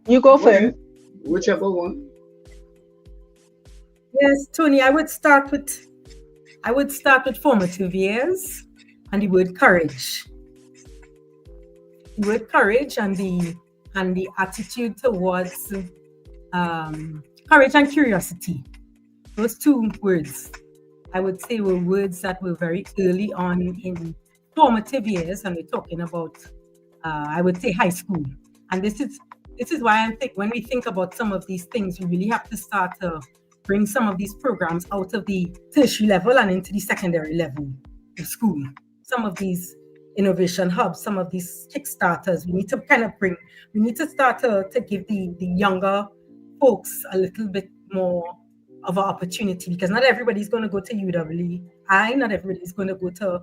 You go first. Whichever one. Yes, Tony, I would start with formative years and the word courage. The word courage and the attitude towards courage and curiosity. Those two words, I would say, were words that were very early on in formative years, and we're talking about, I would say, high school. And this is why I think when we think about some of these things, we really have to start to bring some of these programs out of the tertiary level and into the secondary level of school. Some of these innovation hubs, some of these Kickstarters, we need to start to give the younger folks a little bit more of an opportunity, because not everybody's going to go to UWI, not everybody's going to go to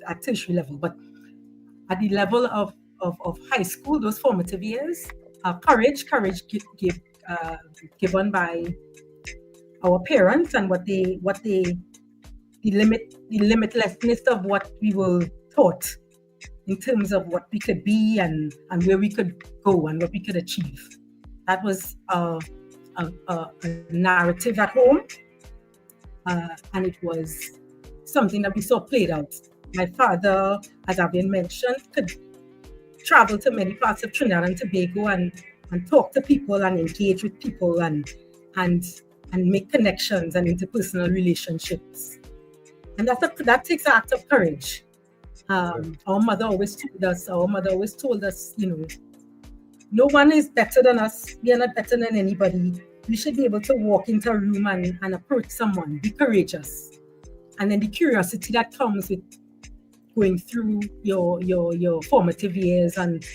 a tertiary level, but at the level of high school, those formative years, courage given by our parents, and the limitlessness of what we were taught in terms of what we could be and where we could go and what we could achieve. That was a narrative at home, and it was something that we saw played out. My father, as Avion mentioned, could travel to many parts of Trinidad and Tobago and talk to people and engage with people and make connections and interpersonal relationships. And that takes an act of courage. Our mother always told us, no one is better than us. We are not better than anybody. We should be able to walk into a room and approach someone, be courageous. And then the curiosity that comes with going through your formative years. And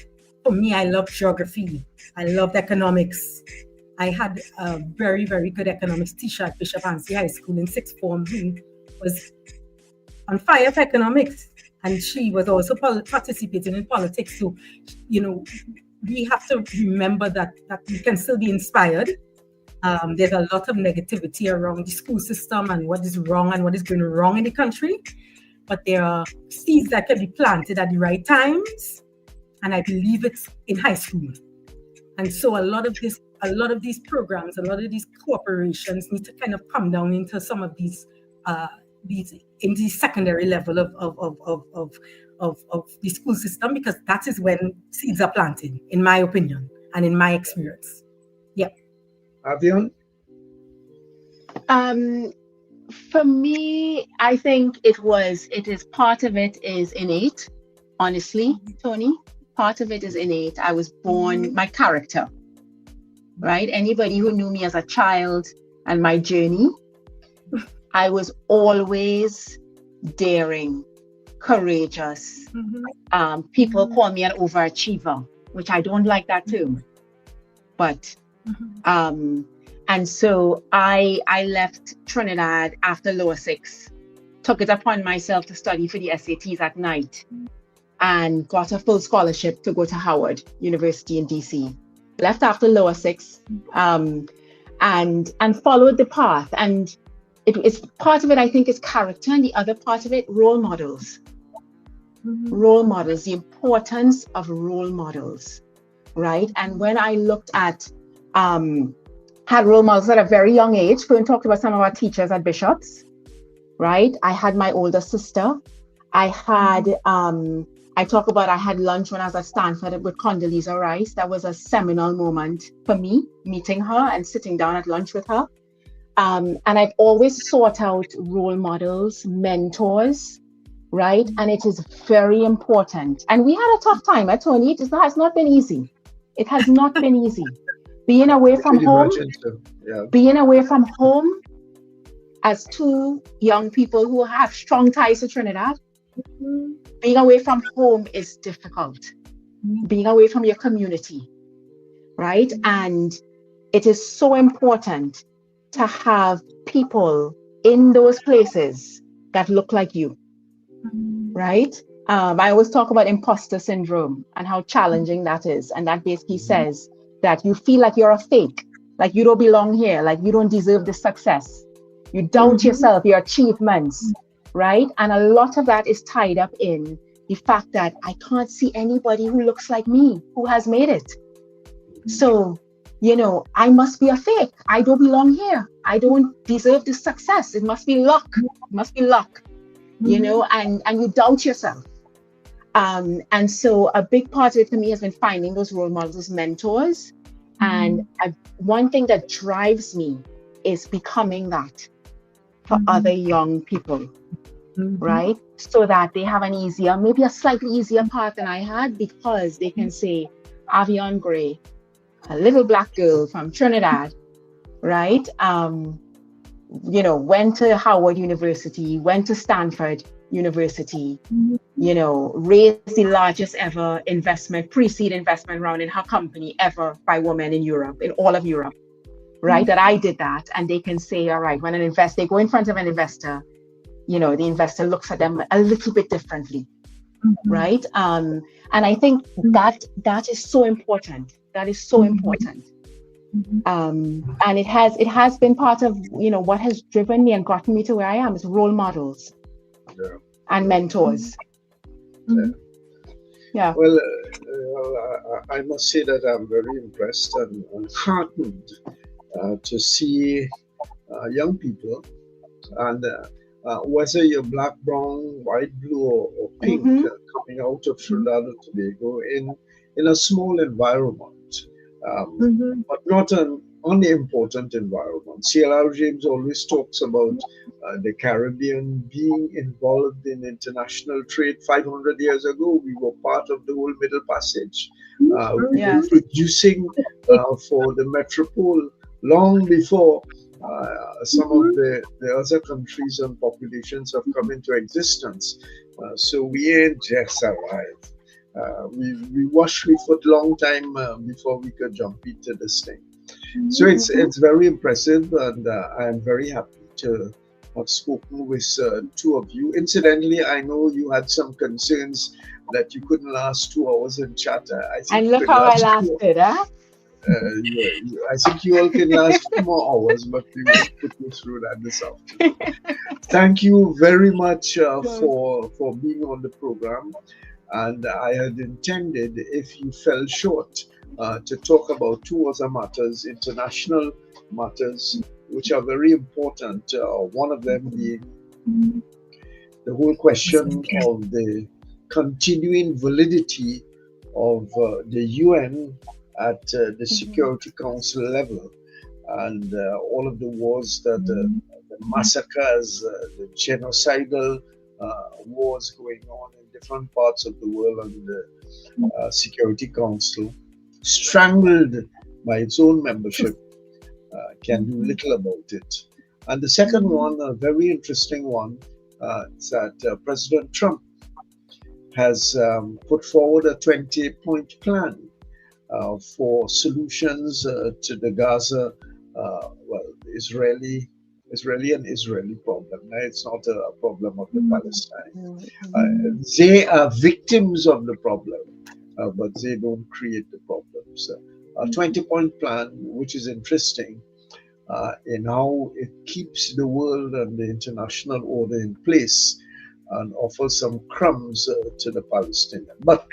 for me, I loved geography. I loved economics. I had a very, very good economics teacher at Bishop Hansley High School in sixth form who was on fire for economics. And she was also participating in politics. So, we have to remember that we can still be inspired. There's a lot of negativity around the school system and what is wrong and what is going wrong in the country. But there are seeds that can be planted at the right times. And I believe it's in high school. And so a lot of these programs, a lot of these corporations need to kind of come down into some of these in the secondary level of the school system, because that is when seeds are planted, in my opinion and in my experience. Yeah. Avion? For me, I think it is part of it is innate, honestly, Tony. Part of it is innate. I was born, my character, right? Anybody who knew me as a child and my journey, I was always daring, courageous. People call me an overachiever, which I don't like that term. But and so I left Trinidad after lower 6, took it upon myself to study for the SATs at night, and got a full scholarship to go to Howard University in DC. Left after lower 6, and followed the path. And it's part of it, I think, is character, and the other part of it, role models. Role models, the importance of role models, right? And when I looked at had role models at a very young age. Fern talked about some of our teachers at Bishop's, right? I had my older sister. I had, I had lunch when I was at Stanford with Condoleezza Rice. That was a seminal moment for me, meeting her and sitting down at lunch with her. And I've always sought out role models, mentors, right? And it is very important. And we had a tough time at Tony. It has not been easy. It has not been easy. Being away from home, being away from home as 2 young people who have strong ties to Trinidad, being away from home is difficult. Being away from your community, right? And it is so important to have people in those places that look like you, right? I always talk about imposter syndrome and how challenging that is. And that basically says that you feel like you're a fake, like you don't belong here, like you don't deserve the success. You doubt yourself, your achievements, right? And a lot of that is tied up in the fact that I can't see anybody who looks like me, who has made it. So, I must be a fake. I don't belong here. I don't deserve this success. It must be luck. It must be luck, and you doubt yourself. And so a big part of it for me has been finding those role models, those mentors. And one thing that drives me is becoming that for other young people, right? So that they have an easier, maybe a slightly easier path than I had, because they can say, Avion Gray, a little Black girl from Trinidad, right? Went to Howard University, went to Stanford University, raised the largest ever pre-seed investment round in her company ever by women in Europe, in all of Europe, right? That I did that. And they can say, all right, when they go in front of an investor, the investor looks at them a little bit differently, right? And I think that is so important. That is so important. And it has been part of, what has driven me and gotten me to where I am, is role models and mentors. Yeah. Well, I must say that I'm very impressed and heartened to see young people, and whether you're black, brown, white, blue, or pink, coming out of Trinidad and Tobago in a small environment, but not an unimportant environment. CLR James always talks about the Caribbean being involved in international trade. 500 years ago, we were part of the whole Middle Passage. We were producing for the metropole long before some of the other countries and populations have come into existence. So we ain't just arrived. We washed we foot long time before we could jump into this thing. So it's very impressive, and I am very happy to have spoken with 2 of you. Incidentally, I know you had some concerns that you couldn't last 2 hours in chat. And look how I lasted, huh? I think you all can last 2 more hours, but we will put you through that this afternoon. Thank you very much for being on the program. And I had intended, if you fell short, to talk about 2 other matters, international matters, which are very important. One of them being the whole question of the continuing validity of the UN at the Security Council level, and all of the wars that the massacres, the genocidal wars going on in different parts of the world, and the Security Council, strangled by its own membership, can do little about it. And the second one, a very interesting one, is that President Trump has put forward a 20-point plan for solutions to the Gaza, Israeli and Israeli problem. It's not a problem of the Palestine. They are victims of the problem, but they don't create the problems. A 20-point plan, which is interesting in how it keeps the world and the international order in place and offers some crumbs to the Palestinians. But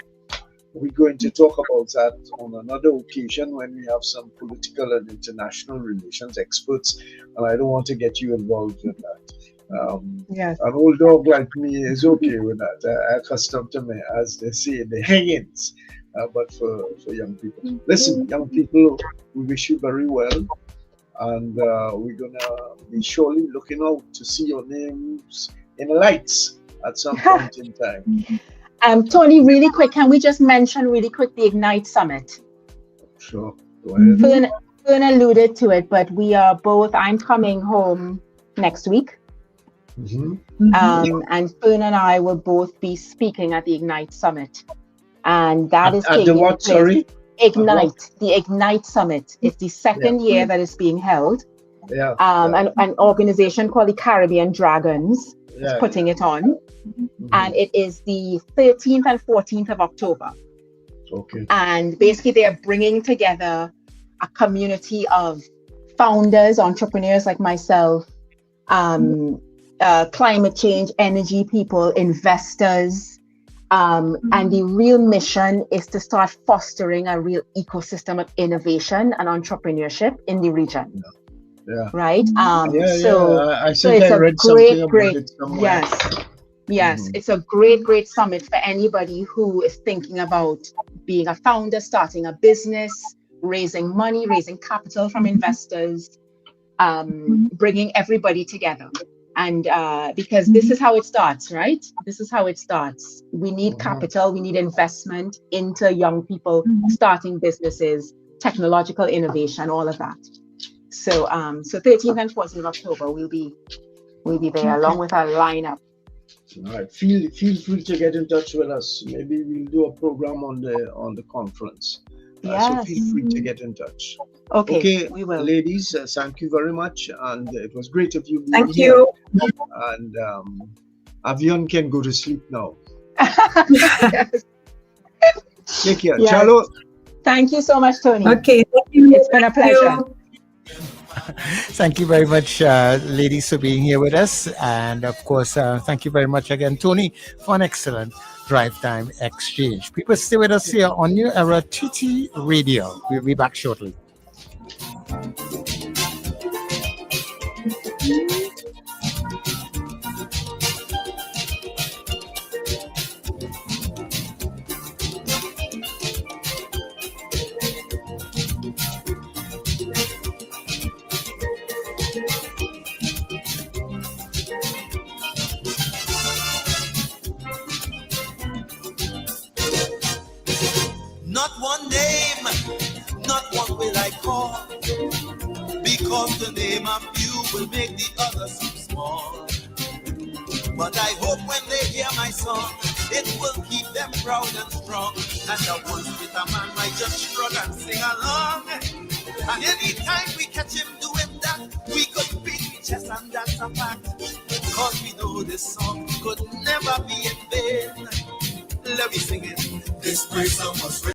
we're going to talk about that on another occasion when we have some political and international relations experts, and I don't want to get you involved in that. Yes. An old dog like me is okay with that. I accustomed to me, as they say, the hangings. But for young people, listen, young people, we wish you very well, and we're gonna be surely looking out to see your names in the lights at some point in time. Tony, really quick, can we just mention really quick the Ignite Summit? Sure, go ahead. Fern alluded to it, but we are both, I'm coming home next week. And Fern and I will both be speaking at the Ignite Summit. And that is at the what, sorry? Ignite, the Ignite Summit. It's the second year that is being held. An organization called the Caribbean Dragons is putting it on. And it is the 13th and 14th of October. Okay. And basically they are bringing together a community of founders, entrepreneurs like myself, climate change, energy people, investors. And the real mission is to start fostering a real ecosystem of innovation and entrepreneurship in the region. Right? I so think it's I read something about it somewhere. Yes, it's a great summit for anybody who is thinking about being a founder, starting a business, raising money, raising capital from investors, bringing everybody together. And because this is how it starts, right? This is how it starts. We need capital, we need investment into young people starting businesses, technological innovation, all of that. So 13th and 14th of October, we'll be there along with our lineup. All right. Feel free to get in touch with us. Maybe we'll do a program on the conference. So feel free to get in touch. Okay, we will. Ladies, thank you very much, and it was great of you being Thank here. you. And Avion can go to sleep now. Take care. Yes. Chalo. Thank you so much, Tony. Okay, thank you. It's been a pleasure. Thank you very much, ladies, for being here with us. And of course, thank you very much again, Tony, for an excellent drive time exchange. People, stay with us here on New Era TT Radio. We'll be back shortly. Not one name, not one will I call, because the name of you will make the others seem small. But I hope when they hear my song, it will keep them proud and strong. And the ones with a man might just shrug and sing along. And anytime we catch him doing that, we could beat his chest, and that's a fact. Cause we know this song could never be in vain. Let me sing it. This praise song was